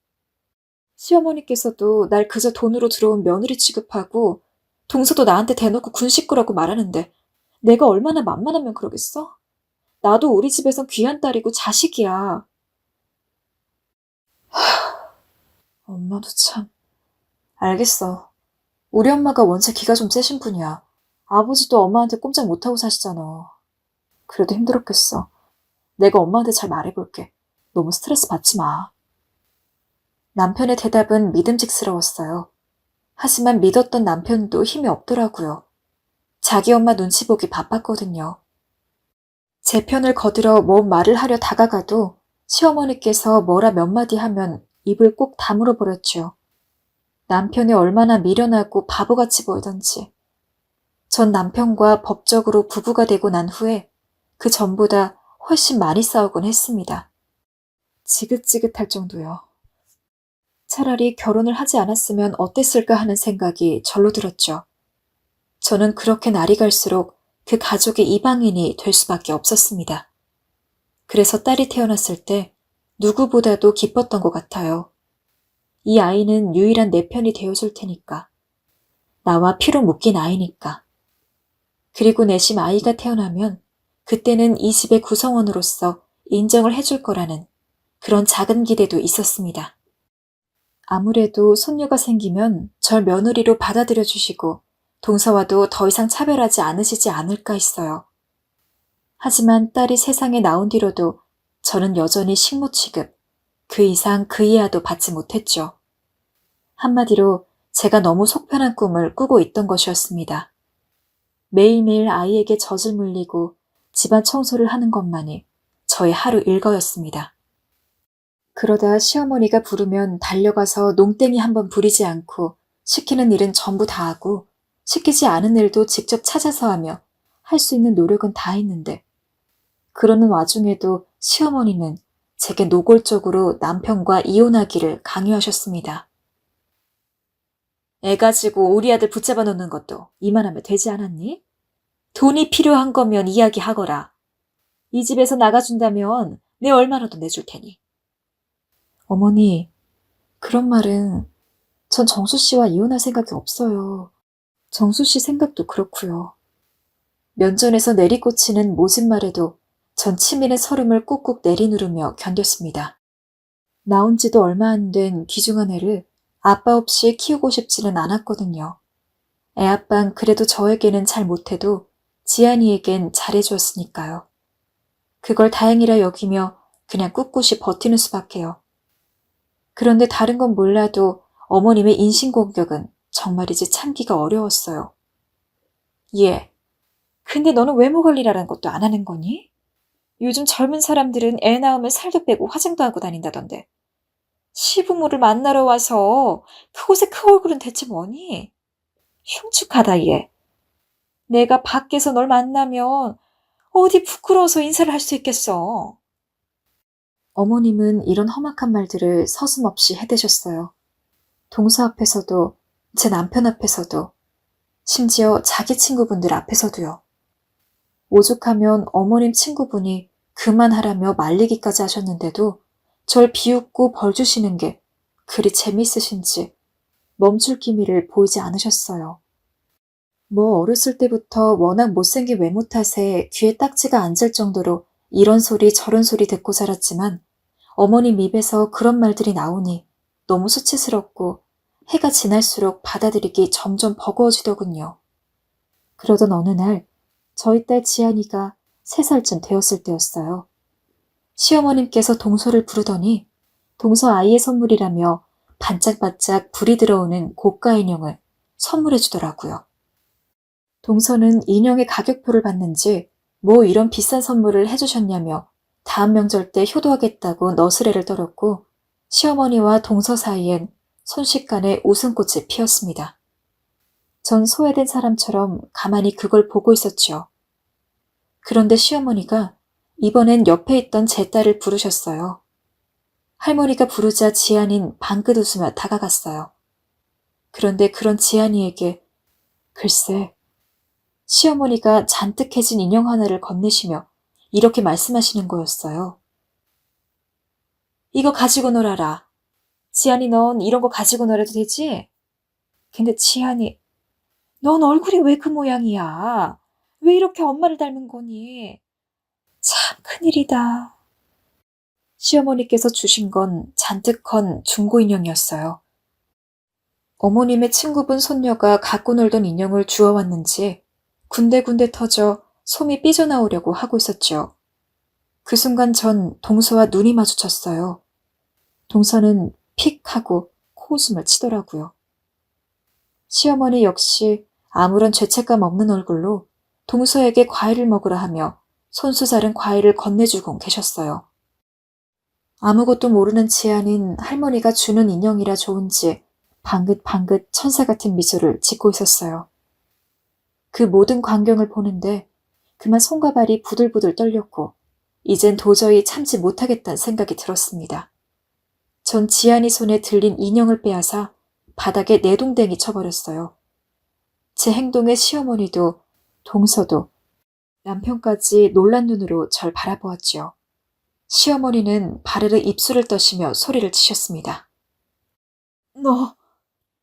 시어머니께서도 날 그저 돈으로 들어온 며느리 취급하고 동서도 나한테 대놓고 군 식구라고 말하는데 내가 얼마나 만만하면 그러겠어? 나도 우리 집에선 귀한 딸이고 자식이야. 엄마도 참. 알겠어. 우리 엄마가 원체 기가 좀 세신 분이야. 아버지도 엄마한테 꼼짝 못하고 사시잖아. 그래도 힘들었겠어. 내가 엄마한테 잘 말해볼게. 너무 스트레스 받지 마. 남편의 대답은 믿음직스러웠어요. 하지만 믿었던 남편도 힘이 없더라고요. 자기 엄마 눈치 보기 바빴거든요. 제 편을 거들어 뭔 말을 하려 다가가도 시어머니께서 뭐라 몇 마디 하면 입을 꼭 다물어 버렸죠. 남편이 얼마나 미련하고 바보같이 보이던지. 전 남편과 법적으로 부부가 되고 난 후에 그 전보다 훨씬 많이 싸우곤 했습니다. 지긋지긋할 정도요. 차라리 결혼을 하지 않았으면 어땠을까 하는 생각이 절로 들었죠. 저는 그렇게 날이 갈수록 그 가족의 이방인이 될 수밖에 없었습니다. 그래서 딸이 태어났을 때 누구보다도 기뻤던 것 같아요. 이 아이는 유일한 내 편이 되어줄 테니까. 나와 피로 묶인 아이니까. 그리고 내심 아이가 태어나면 그때는 이 집의 구성원으로서 인정을 해줄 거라는 그런 작은 기대도 있었습니다. 아무래도 손녀가 생기면 절 며느리로 받아들여 주시고 동서와도 더 이상 차별하지 않으시지 않을까 했어요. 하지만 딸이 세상에 나온 뒤로도 저는 여전히 식모 취급, 그 이상 그 이하도 받지 못했죠. 한마디로 제가 너무 속편한 꿈을 꾸고 있던 것이었습니다. 매일매일 아이에게 젖을 물리고 집안 청소를 하는 것만이 저의 하루 일과였습니다. 그러다 시어머니가 부르면 달려가서 농땡이 한번 부리지 않고 시키는 일은 전부 다 하고 시키지 않은 일도 직접 찾아서 하며 할 수 있는 노력은 다 했는데 그러는 와중에도 시어머니는 제게 노골적으로 남편과 이혼하기를 강요하셨습니다. 애 가지고 우리 아들 붙잡아 놓는 것도 이만하면 되지 않았니? 돈이 필요한 거면 이야기하거라. 이 집에서 나가준다면 내 얼마라도 내줄 테니. 어머니, 그런 말은 전 정수 씨와 이혼할 생각이 없어요. 정수 씨 생각도 그렇고요. 면전에서 내리꽂히는 모진 말에도 전 치밀한 설움을 꾹꾹 내리누르며 견뎠습니다. 나온 지도 얼마 안 된 귀중한 애를 아빠 없이 키우고 싶지는 않았거든요. 애아빠는 그래도 저에게는 잘 못해도 지안이에겐 잘해주었으니까요. 그걸 다행이라 여기며 그냥 꿋꿋이 버티는 수밖에요. 그런데 다른 건 몰라도 어머님의 인신공격은 정말이지 참기가 어려웠어요. 예. 근데 너는 외모 관리라는 것도 안 하는 거니? 요즘 젊은 사람들은 애 낳으면 살도 빼고 화장도 하고 다닌다던데. 시부모를 만나러 와서 그곳에 그 얼굴은 대체 뭐니? 흉측하다 얘. 내가 밖에서 널 만나면 어디 부끄러워서 인사를 할 수 있겠어. 어머님은 이런 험악한 말들을 서슴없이 해대셨어요. 동서 앞에서도 제 남편 앞에서도 심지어 자기 친구분들 앞에서도요. 오죽하면 어머님 친구분이 그만하라며 말리기까지 하셨는데도 절 비웃고 벌 주시는 게 그리 재미있으신지 멈출 기미를 보이지 않으셨어요. 뭐 어렸을 때부터 워낙 못생긴 외모 탓에 귀에 딱지가 앉을 정도로 이런 소리 저런 소리 듣고 자랐지만 어머님 입에서 그런 말들이 나오니 너무 수치스럽고 해가 지날수록 받아들이기 점점 버거워지더군요. 그러던 어느 날 저희 딸 지안이가 3살쯤 되었을 때였어요. 시어머님께서 동서를 부르더니 동서 아이의 선물이라며 반짝반짝 불이 들어오는 고가 인형을 선물해 주더라고요. 동서는 인형의 가격표를 봤는지 뭐 이런 비싼 선물을 해주셨냐며 다음 명절 때 효도하겠다고 너스레를 떨었고 시어머니와 동서 사이엔 순식간에 웃음꽃이 피었습니다. 전 소외된 사람처럼 가만히 그걸 보고 있었죠. 그런데 시어머니가 이번엔 옆에 있던 제 딸을 부르셨어요. 할머니가 부르자 지안인 방긋 웃으며 다가갔어요. 그런데 그런 지안이에게 글쎄 시어머니가 잔뜩 해진 인형 하나를 건네시며 이렇게 말씀하시는 거였어요. 이거 가지고 놀아라. 지안이 넌 이런 거 가지고 놀아도 되지? 근데 지안이 넌 얼굴이 왜 그 모양이야? 왜 이렇게 엄마를 닮은 거니? 참 큰일이다. 시어머니께서 주신 건 잔뜩 컨 중고인형이었어요. 어머님의 친구분 손녀가 갖고 놀던 인형을 주워왔는지 군데군데 터져 솜이 삐져나오려고 하고 있었죠. 그 순간 전 동서와 눈이 마주쳤어요. 동서는 픽 하고 코웃음을 치더라고요. 시어머니 역시 아무런 죄책감 없는 얼굴로 동서에게 과일을 먹으라 하며 손수 자른 과일을 건네주곤 계셨어요. 아무것도 모르는 지안인 할머니가 주는 인형이라 좋은지 방긋방긋 천사 같은 미소를 짓고 있었어요. 그 모든 광경을 보는데 그만 손과 발이 부들부들 떨렸고 이젠 도저히 참지 못하겠다는 생각이 들었습니다. 전 지안이 손에 들린 인형을 빼앗아 바닥에 내동댕이 쳐버렸어요. 제 행동에 시어머니도 동서도 남편까지 놀란 눈으로 절 바라보았지요. 시어머니는 바르르 입술을 떠시며 소리를 치셨습니다. 너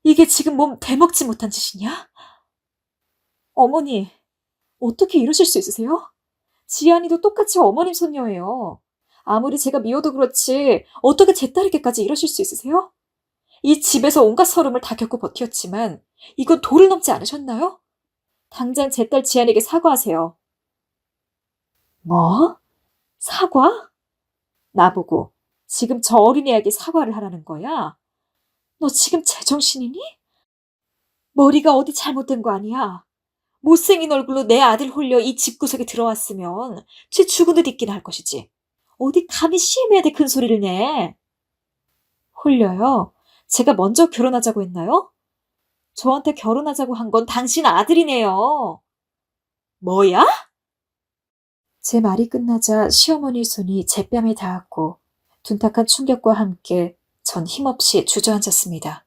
이게 지금 몸 대먹지 못한 짓이냐? 어머니, 어떻게 이러실 수 있으세요? 지안이도 똑같이 어머님 손녀예요. 아무리 제가 미워도 그렇지 어떻게 제 딸에게까지 이러실 수 있으세요? 이 집에서 온갖 서름을 다 겪고 버텼지만 이건 도를 넘지 않으셨나요? 당장 제 딸 지안에게 사과하세요. 뭐? 사과? 나보고 지금 저 어린애에게 사과를 하라는 거야? 너 지금 제정신이니? 머리가 어디 잘못된 거 아니야? 못생긴 얼굴로 내 아들 홀려 이 집구석에 들어왔으면 쟤 죽은 듯 있긴 할 것이지. 어디 감히 시애매야 돼 큰 소리를 내. 홀려요? 제가 먼저 결혼하자고 했나요? 저한테 결혼하자고 한 건 당신 아들이네요. 뭐야? 제 말이 끝나자 시어머니의 손이 제 뺨에 닿았고 둔탁한 충격과 함께 전 힘없이 주저앉았습니다.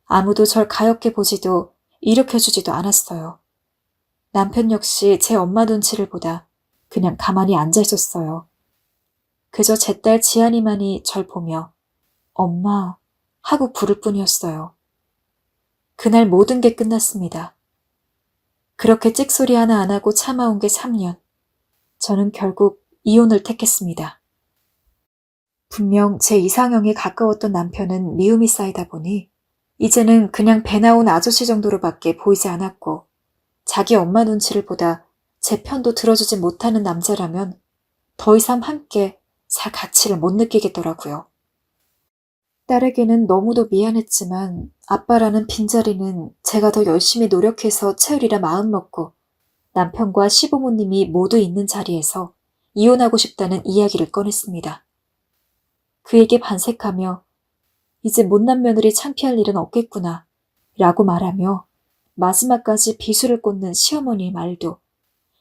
아무도 절 가엾게 보지도 일으켜주지도 않았어요. 남편 역시 제 엄마 눈치를 보다 그냥 가만히 앉아 있었어요. 그저 제 딸 지안이만이 절 보며 엄마 하고 부를 뿐이었어요. 그날 모든 게 끝났습니다. 그렇게 찍소리 하나 안 하고 참아온 게 3년. 저는 결국 이혼을 택했습니다. 분명 제 이상형에 가까웠던 남편은 미움이 쌓이다 보니 이제는 그냥 배 나온 아저씨 정도로밖에 보이지 않았고 자기 엄마 눈치를 보다 제 편도 들어주지 못하는 남자라면 더 이상 함께 살 가치를 못 느끼겠더라고요. 딸에게는 너무도 미안했지만 아빠라는 빈자리는 제가 더 열심히 노력해서 채우리라 마음먹고 남편과 시부모님이 모두 있는 자리에서 이혼하고 싶다는 이야기를 꺼냈습니다. 그에게 반색하며 이제 못난 며느리 창피할 일은 없겠구나 라고 말하며 마지막까지 비수를 꽂는 시어머니의 말도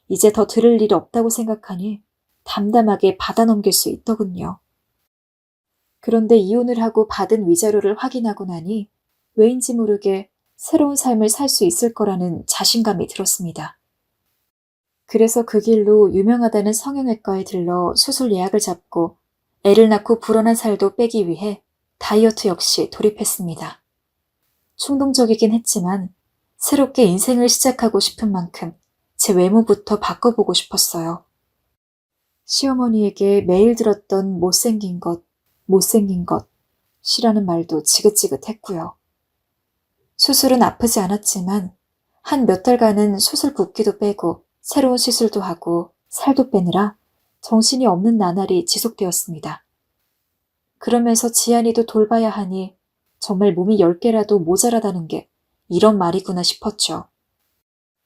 이제 더 들을 일이 없다고 생각하니 담담하게 받아넘길 수 있더군요. 그런데 이혼을 하고 받은 위자료를 확인하고 나니 왜인지 모르게 새로운 삶을 살 수 있을 거라는 자신감이 들었습니다. 그래서 그 길로 유명하다는 성형외과에 들러 수술 예약을 잡고 애를 낳고 불어난 살도 빼기 위해 다이어트 역시 돌입했습니다. 충동적이긴 했지만 새롭게 인생을 시작하고 싶은 만큼 제 외모부터 바꿔보고 싶었어요. 시어머니에게 매일 들었던 못생긴 것이라는 말도 지긋지긋했고요. 수술은 아프지 않았지만 한 몇 달간은 수술 붓기도 빼고 새로운 시술도 하고 살도 빼느라 정신이 없는 나날이 지속되었습니다. 그러면서 지안이도 돌봐야 하니 정말 몸이 10개라도 모자라다는 게 이런 말이구나 싶었죠.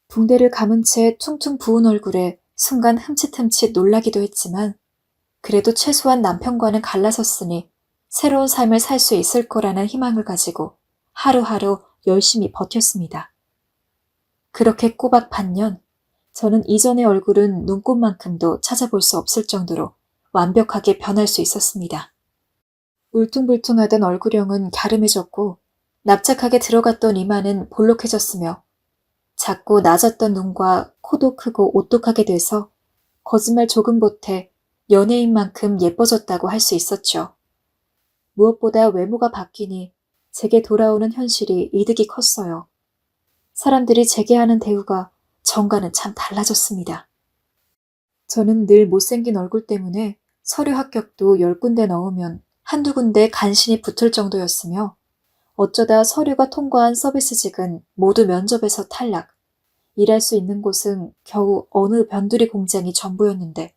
붕대를 감은 채 퉁퉁 부은 얼굴에 순간 흠칫흠칫 놀라기도 했지만 그래도 최소한 남편과는 갈라섰으니 새로운 삶을 살 수 있을 거라는 희망을 가지고 하루하루 열심히 버텼습니다. 그렇게 꼬박 반년, 저는 이전의 얼굴은 눈곱만큼도 찾아볼 수 없을 정도로 완벽하게 변할 수 있었습니다. 울퉁불퉁하던 얼굴형은 갸름해졌고 납작하게 들어갔던 이마는 볼록해졌으며 작고 낮았던 눈과 코도 크고 오똑하게 돼서 거짓말 조금 보태 연예인만큼 예뻐졌다고 할 수 있었죠. 무엇보다 외모가 바뀌니 제게 돌아오는 현실이 이득이 컸어요. 사람들이 제게 하는 대우가 전과는 참 달라졌습니다. 저는 늘 못생긴 얼굴 때문에 서류 합격도 10군데 넣으면 한두 군데 간신히 붙을 정도였으며 어쩌다 서류가 통과한 서비스직은 모두 면접에서 탈락. 일할 수 있는 곳은 겨우 어느 변두리 공장이 전부였는데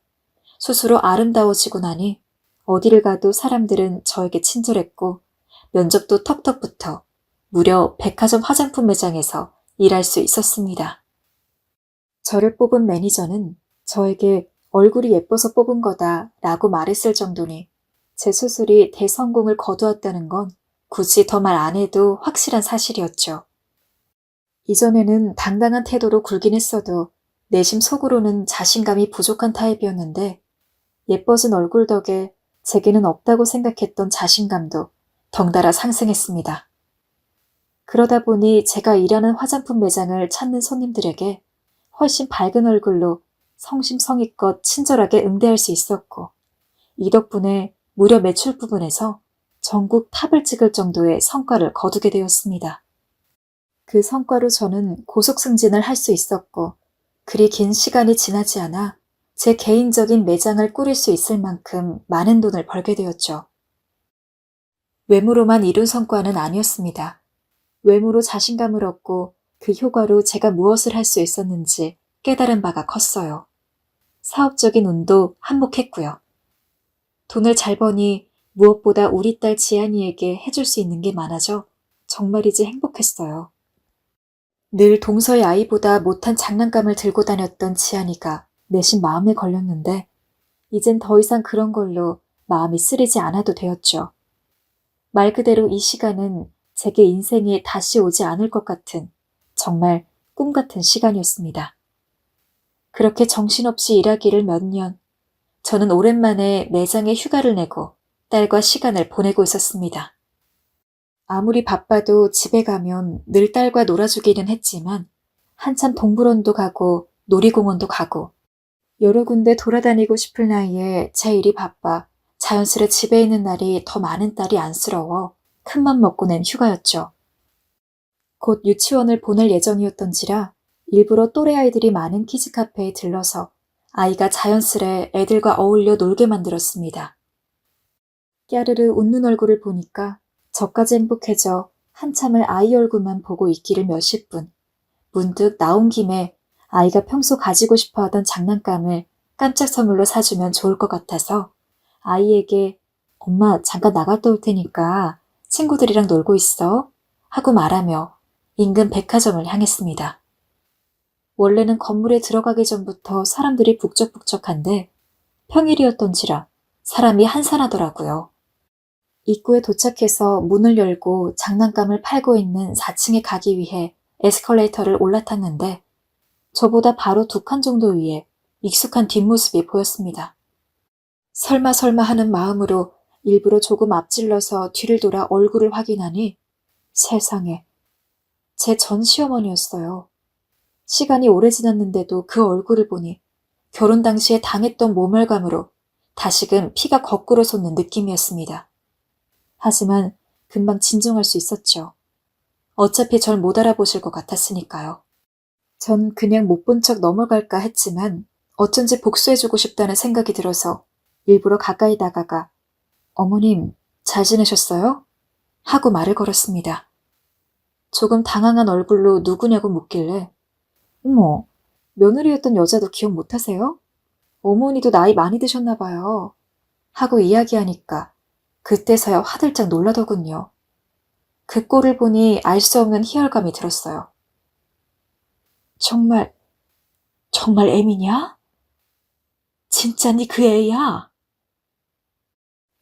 스스로 아름다워지고 나니 어디를 가도 사람들은 저에게 친절했고 면접도 턱턱 붙어 무려 백화점 화장품 매장에서 일할 수 있었습니다. 저를 뽑은 매니저는 저에게 얼굴이 예뻐서 뽑은 거다 라고 말했을 정도니 제 수술이 대성공을 거두었다는 건 굳이 더 말 안 해도 확실한 사실이었죠. 이전에는 당당한 태도로 굴긴 했어도 내심 속으로는 자신감이 부족한 타입이었는데 예뻐진 얼굴 덕에 제게는 없다고 생각했던 자신감도 덩달아 상승했습니다. 그러다 보니 제가 일하는 화장품 매장을 찾는 손님들에게 훨씬 밝은 얼굴로 성심성의껏 친절하게 응대할 수 있었고 이 덕분에 무려 매출 부분에서 전국 탑을 찍을 정도의 성과를 거두게 되었습니다. 그 성과로 저는 고속 승진을 할 수 있었고 그리 긴 시간이 지나지 않아 제 개인적인 매장을 꾸릴 수 있을 만큼 많은 돈을 벌게 되었죠. 외모로만 이룬 성과는 아니었습니다. 외모로 자신감을 얻고 그 효과로 제가 무엇을 할 수 있었는지 깨달은 바가 컸어요. 사업적인 운도 한몫했고요. 돈을 잘 버니 무엇보다 우리 딸 지안이에게 해줄 수 있는 게 많아져 정말이지 행복했어요. 늘 동서의 아이보다 못한 장난감을 들고 다녔던 지안이가 내심 마음에 걸렸는데 이젠 더 이상 그런 걸로 마음이 쓰리지 않아도 되었죠. 말 그대로 이 시간은 제게 인생에 다시 오지 않을 것 같은 정말 꿈 같은 시간이었습니다. 그렇게 정신없이 일하기를 몇 년, 저는 오랜만에 매장에 휴가를 내고 딸과 시간을 보내고 있었습니다. 아무리 바빠도 집에 가면 늘 딸과 놀아주기는 했지만 한참 동물원도 가고 놀이공원도 가고 여러 군데 돌아다니고 싶을 나이에 제 일이 바빠 자연스레 집에 있는 날이 더 많은 딸이 안쓰러워 큰맘 먹고 낸 휴가였죠. 곧 유치원을 보낼 예정이었던지라 일부러 또래 아이들이 많은 키즈카페에 들러서 아이가 자연스레 애들과 어울려 놀게 만들었습니다. 깨르르 웃는 얼굴을 보니까 저까지 행복해져 한참을 아이 얼굴만 보고 있기를 몇십 분. 문득 나온 김에 아이가 평소 가지고 싶어 하던 장난감을 깜짝 선물로 사주면 좋을 것 같아서 아이에게 엄마 잠깐 나갔다 올 테니까 친구들이랑 놀고 있어 하고 말하며 인근 백화점을 향했습니다. 원래는 건물에 들어가기 전부터 사람들이 북적북적한데 평일이었던지라 사람이 한산하더라고요. 입구에 도착해서 문을 열고 장난감을 팔고 있는 4층에 가기 위해 에스컬레이터를 올라탔는데 저보다 바로 2칸 정도 위에 익숙한 뒷모습이 보였습니다. 설마 하는 마음으로 일부러 조금 앞질러서 뒤를 돌아 얼굴을 확인하니 세상에 제 전 시어머니였어요. 시간이 오래 지났는데도 그 얼굴을 보니 결혼 당시에 당했던 모멸감으로 다시금 피가 거꾸로 솟는 느낌이었습니다. 하지만 금방 진정할 수 있었죠. 어차피 절 못 알아보실 것 같았으니까요. 전 그냥 못 본 척 넘어갈까 했지만 어쩐지 복수해주고 싶다는 생각이 들어서 일부러 가까이 다가가 어머님, 잘 지내셨어요? 하고 말을 걸었습니다. 조금 당황한 얼굴로 누구냐고 묻길래 어머, 며느리였던 여자도 기억 못하세요? 어머니도 나이 많이 드셨나 봐요. 하고 이야기하니까 그때서야 화들짝 놀라더군요. 그 꼴을 보니 알 수 없는 희열감이 들었어요. 정말 애미냐? 진짜 니 그 애야?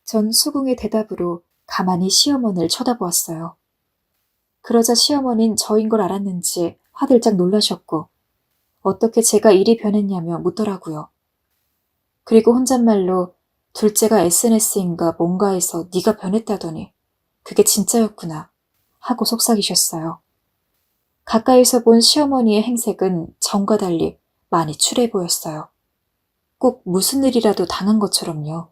전 수긍의 대답으로 가만히 시어머니를 쳐다보았어요. 그러자 시어머니는 저인 걸 알았는지 화들짝 놀라셨고 어떻게 제가 일이 변했냐며 묻더라고요. 그리고 혼잣말로 둘째가 SNS인가 뭔가에서 네가 변했다더니 그게 진짜였구나 하고 속삭이셨어요. 가까이서 본 시어머니의 행색은 전과 달리 많이 추레 보였어요. 꼭 무슨 일이라도 당한 것처럼요.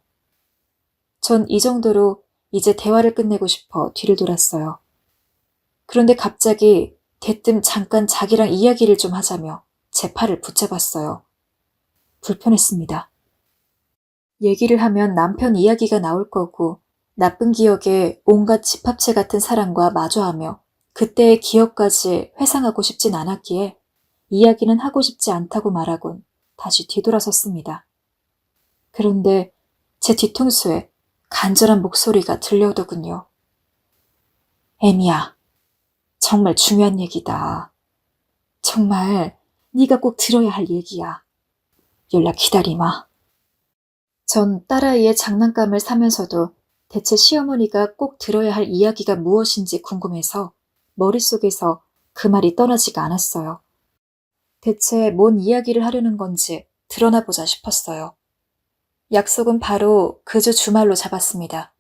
전 이 정도로 이제 대화를 끝내고 싶어 뒤를 돌았어요. 그런데 갑자기 대뜸 잠깐 자기랑 이야기를 좀 하자며 제 팔을 붙잡았어요. 불편했습니다. 얘기를 하면 남편 이야기가 나올 거고 나쁜 기억에 온갖 집합체 같은 사람과 마주하며 그때의 기억까지 회상하고 싶진 않았기에 이야기는 하고 싶지 않다고 말하곤 다시 뒤돌아섰습니다. 그런데 제 뒤통수에 간절한 목소리가 들려오더군요. 애미야, 정말 중요한 얘기다. 정말 네가 꼭 들어야 할 얘기야. 연락 기다리마. 전 딸아이의 장난감을 사면서도 대체 시어머니가 꼭 들어야 할 이야기가 무엇인지 궁금해서 머릿속에서 그 말이 떠나지가 않았어요. 대체 뭔 이야기를 하려는 건지 드러나 보자 싶었어요. 약속은 바로 그 주 주말로 잡았습니다.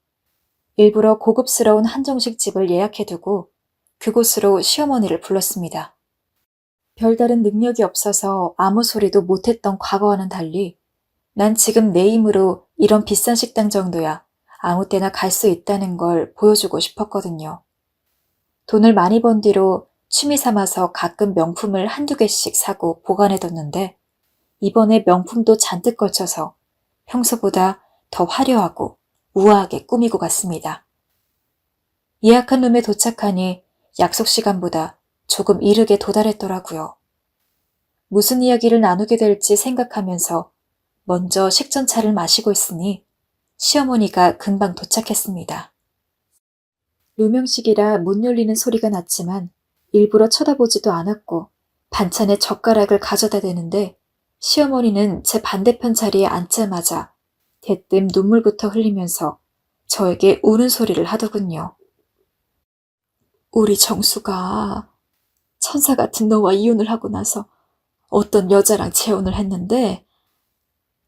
일부러 고급스러운 한정식 집을 예약해두고 그곳으로 시어머니를 불렀습니다. 별다른 능력이 없어서 아무 소리도 못했던 과거와는 달리 난 지금 내 힘으로 이런 비싼 식당 정도야 아무 때나 갈 수 있다는 걸 보여주고 싶었거든요. 돈을 많이 번 뒤로 취미 삼아서 가끔 명품을 한두 개씩 사고 보관해뒀는데 이번에 명품도 잔뜩 걸쳐서 평소보다 더 화려하고 우아하게 꾸미고 갔습니다. 예약한 룸에 도착하니 약속 시간보다 조금 이르게 도달했더라고요. 무슨 이야기를 나누게 될지 생각하면서 먼저 식전차를 마시고 있으니 시어머니가 금방 도착했습니다. 루명식이라 문 열리는 소리가 났지만 일부러 쳐다보지도 않았고 반찬에 젓가락을 가져다 대는데 시어머니는 제 반대편 자리에 앉자마자 대뜸 눈물부터 흘리면서 저에게 우는 소리를 하더군요. 우리 정수가 천사 같은 너와 이혼을 하고 나서 어떤 여자랑 재혼을 했는데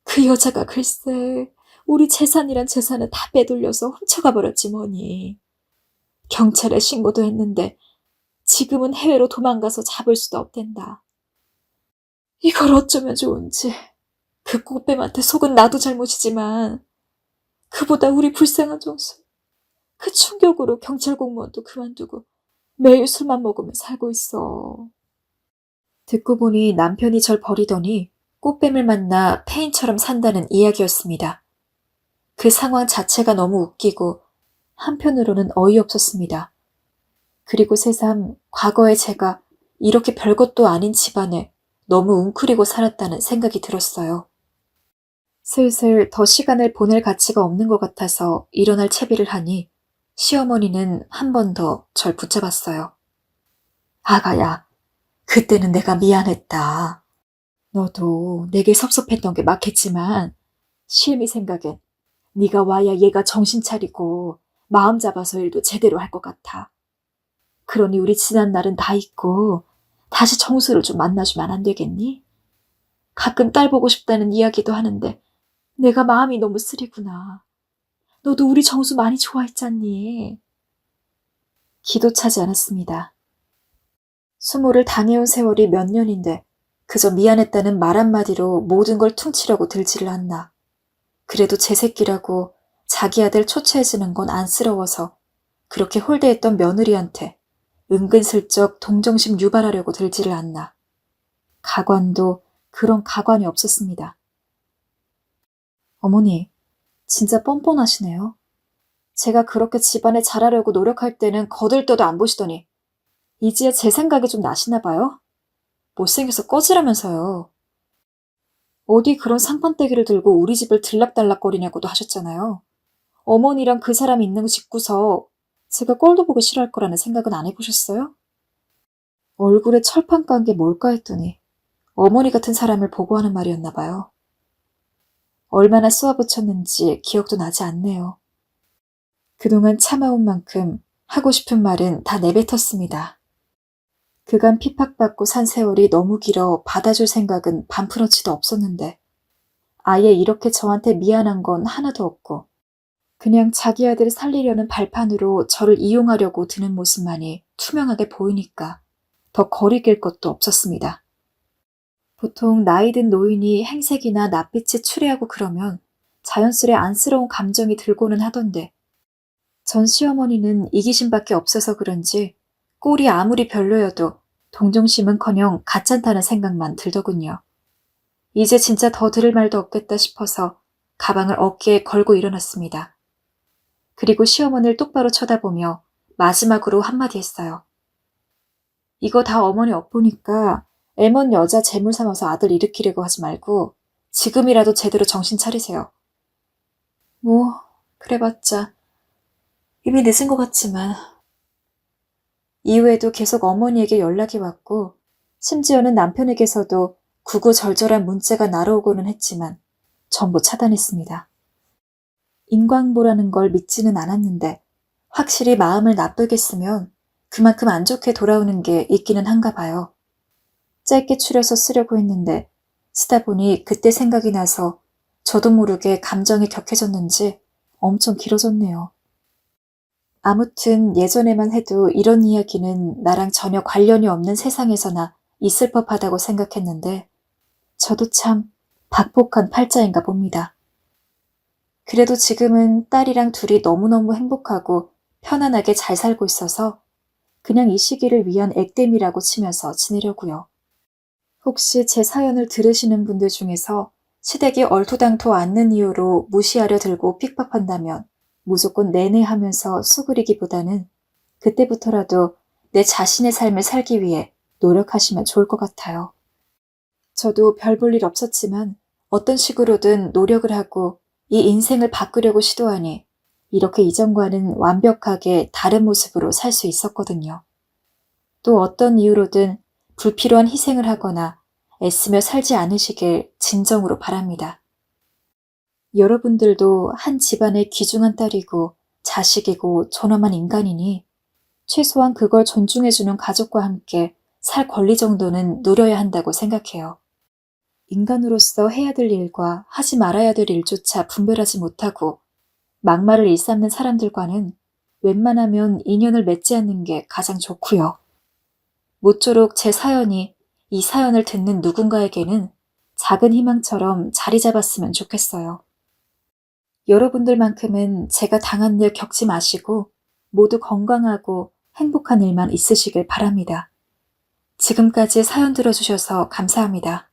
그 여자가 글쎄 우리 재산이란 재산을 다 빼돌려서 훔쳐가 버렸지 뭐니. 경찰에 신고도 했는데 지금은 해외로 도망가서 잡을 수도 없댄다. 이걸 어쩌면 좋은지. 그 꽃뱀한테 속은 나도 잘못이지만 그보다 우리 불쌍한 정수. 그 충격으로 경찰 공무원도 그만두고 매일 술만 먹으며 살고 있어. 듣고 보니 남편이 절 버리더니 꽃뱀을 만나 페인처럼 산다는 이야기였습니다. 그 상황 자체가 너무 웃기고 한편으로는 어이없었습니다. 그리고 새삼 과거에 제가 이렇게 별것도 아닌 집안에 너무 웅크리고 살았다는 생각이 들었어요. 슬슬 더 시간을 보낼 가치가 없는 것 같아서 일어날 채비를 하니 시어머니는 한 번 더 절 붙잡았어요. 아가야, 그때는 내가 미안했다. 너도 내게 섭섭했던 게 맞겠지만 실미 생각엔 네가 와야 얘가 정신 차리고 마음 잡아서 일도 제대로 할 것 같아. 그러니 우리 지난 날은 다 잊고 다시 정수를 좀 만나주면 안 되겠니? 가끔 딸 보고 싶다는 이야기도 하는데 내가 마음이 너무 쓰리구나. 너도 우리 정수 많이 좋아했잖니. 기도 차지 않았습니다. 수모를 당해온 세월이 몇 년인데 그저 미안했다는 말 한마디로 모든 걸 퉁치려고 들지를 않나. 그래도 제 새끼라고 자기 아들 초췌해지는 건 안쓰러워서 그렇게 홀대했던 며느리한테 은근슬쩍 동정심 유발하려고 들지를 않나. 가관도 그런 가관이 없었습니다. 어머니, 진짜 뻔뻔하시네요. 제가 그렇게 집안에 잘하려고 노력할 때는 거들떠도 안 보시더니 이제야 제 생각이 좀 나시나 봐요? 못생겨서 꺼지라면서요. 어디 그런 상판떼기를 들고 우리 집을 들락달락거리냐고도 하셨잖아요. 어머니랑 그 사람이 있는 거 짓고서 제가 꼴도 보기 싫어할 거라는 생각은 안 해보셨어요? 얼굴에 철판 깐 게 뭘까 했더니 어머니 같은 사람을 보고 하는 말이었나 봐요. 얼마나 쏘아붙였는지 기억도 나지 않네요. 그동안 참아온 만큼 하고 싶은 말은 다 내뱉었습니다. 그간 핍박받고 산 세월이 너무 길어 받아줄 생각은 반푼어치도 없었는데 아예 이렇게 저한테 미안한 건 하나도 없고 그냥 자기 아들을 살리려는 발판으로 저를 이용하려고 드는 모습만이 투명하게 보이니까 더 거리 낄 것도 없었습니다. 보통 나이 든 노인이 행색이나 낯빛이 추레하고 그러면 자연스레 안쓰러운 감정이 들고는 하던데 전 시어머니는 이기심밖에 없어서 그런지 꼴이 아무리 별로여도 동정심은커녕 가짠다는 생각만 들더군요. 이제 진짜 더 들을 말도 없겠다 싶어서 가방을 어깨에 걸고 일어났습니다. 그리고 시어머니를 똑바로 쳐다보며 마지막으로 한마디 했어요. 이거 다 어머니 엿보니까 애먼 여자 재물 삼아서 아들 일으키려고 하지 말고 지금이라도 제대로 정신 차리세요. 뭐 그래봤자 이미 늦은 것 같지만 이후에도 계속 어머니에게 연락이 왔고 심지어는 남편에게서도 구구절절한 문자가 날아오고는 했지만 전부 차단했습니다. 인광보라는 걸 믿지는 않았는데 확실히 마음을 나쁘게 쓰면 그만큼 안 좋게 돌아오는 게 있기는 한가 봐요. 짧게 추려서 쓰려고 했는데 쓰다 보니 그때 생각이 나서 저도 모르게 감정이 격해졌는지 엄청 길어졌네요. 아무튼 예전에만 해도 이런 이야기는 나랑 전혀 관련이 없는 세상에서나 있을 법하다고 생각했는데 저도 참 박복한 팔자인가 봅니다. 그래도 지금은 딸이랑 둘이 너무너무 행복하고 편안하게 잘 살고 있어서 그냥 이 시기를 위한 액땜이라고 치면서 지내려고요. 혹시 제 사연을 들으시는 분들 중에서 시댁이 얼토당토 않는 이유로 무시하려 들고 픽박한다면 무조건 내내 하면서 수그리기보다는 그때부터라도 내 자신의 삶을 살기 위해 노력하시면 좋을 것 같아요. 저도 별 볼 일 없었지만 어떤 식으로든 노력을 하고 이 인생을 바꾸려고 시도하니 이렇게 이전과는 완벽하게 다른 모습으로 살 수 있었거든요. 또 어떤 이유로든 불필요한 희생을 하거나 애쓰며 살지 않으시길 진정으로 바랍니다. 여러분들도 한 집안의 귀중한 딸이고 자식이고 존엄한 인간이니 최소한 그걸 존중해주는 가족과 함께 살 권리 정도는 누려야 한다고 생각해요. 인간으로서 해야 될 일과 하지 말아야 될 일조차 분별하지 못하고 막말을 일삼는 사람들과는 웬만하면 인연을 맺지 않는 게 가장 좋고요. 모쪼록 제 사연이 이 사연을 듣는 누군가에게는 작은 희망처럼 자리 잡았으면 좋겠어요. 여러분들만큼은 제가 당한 일 겪지 마시고 모두 건강하고 행복한 일만 있으시길 바랍니다. 지금까지 사연 들어주셔서 감사합니다.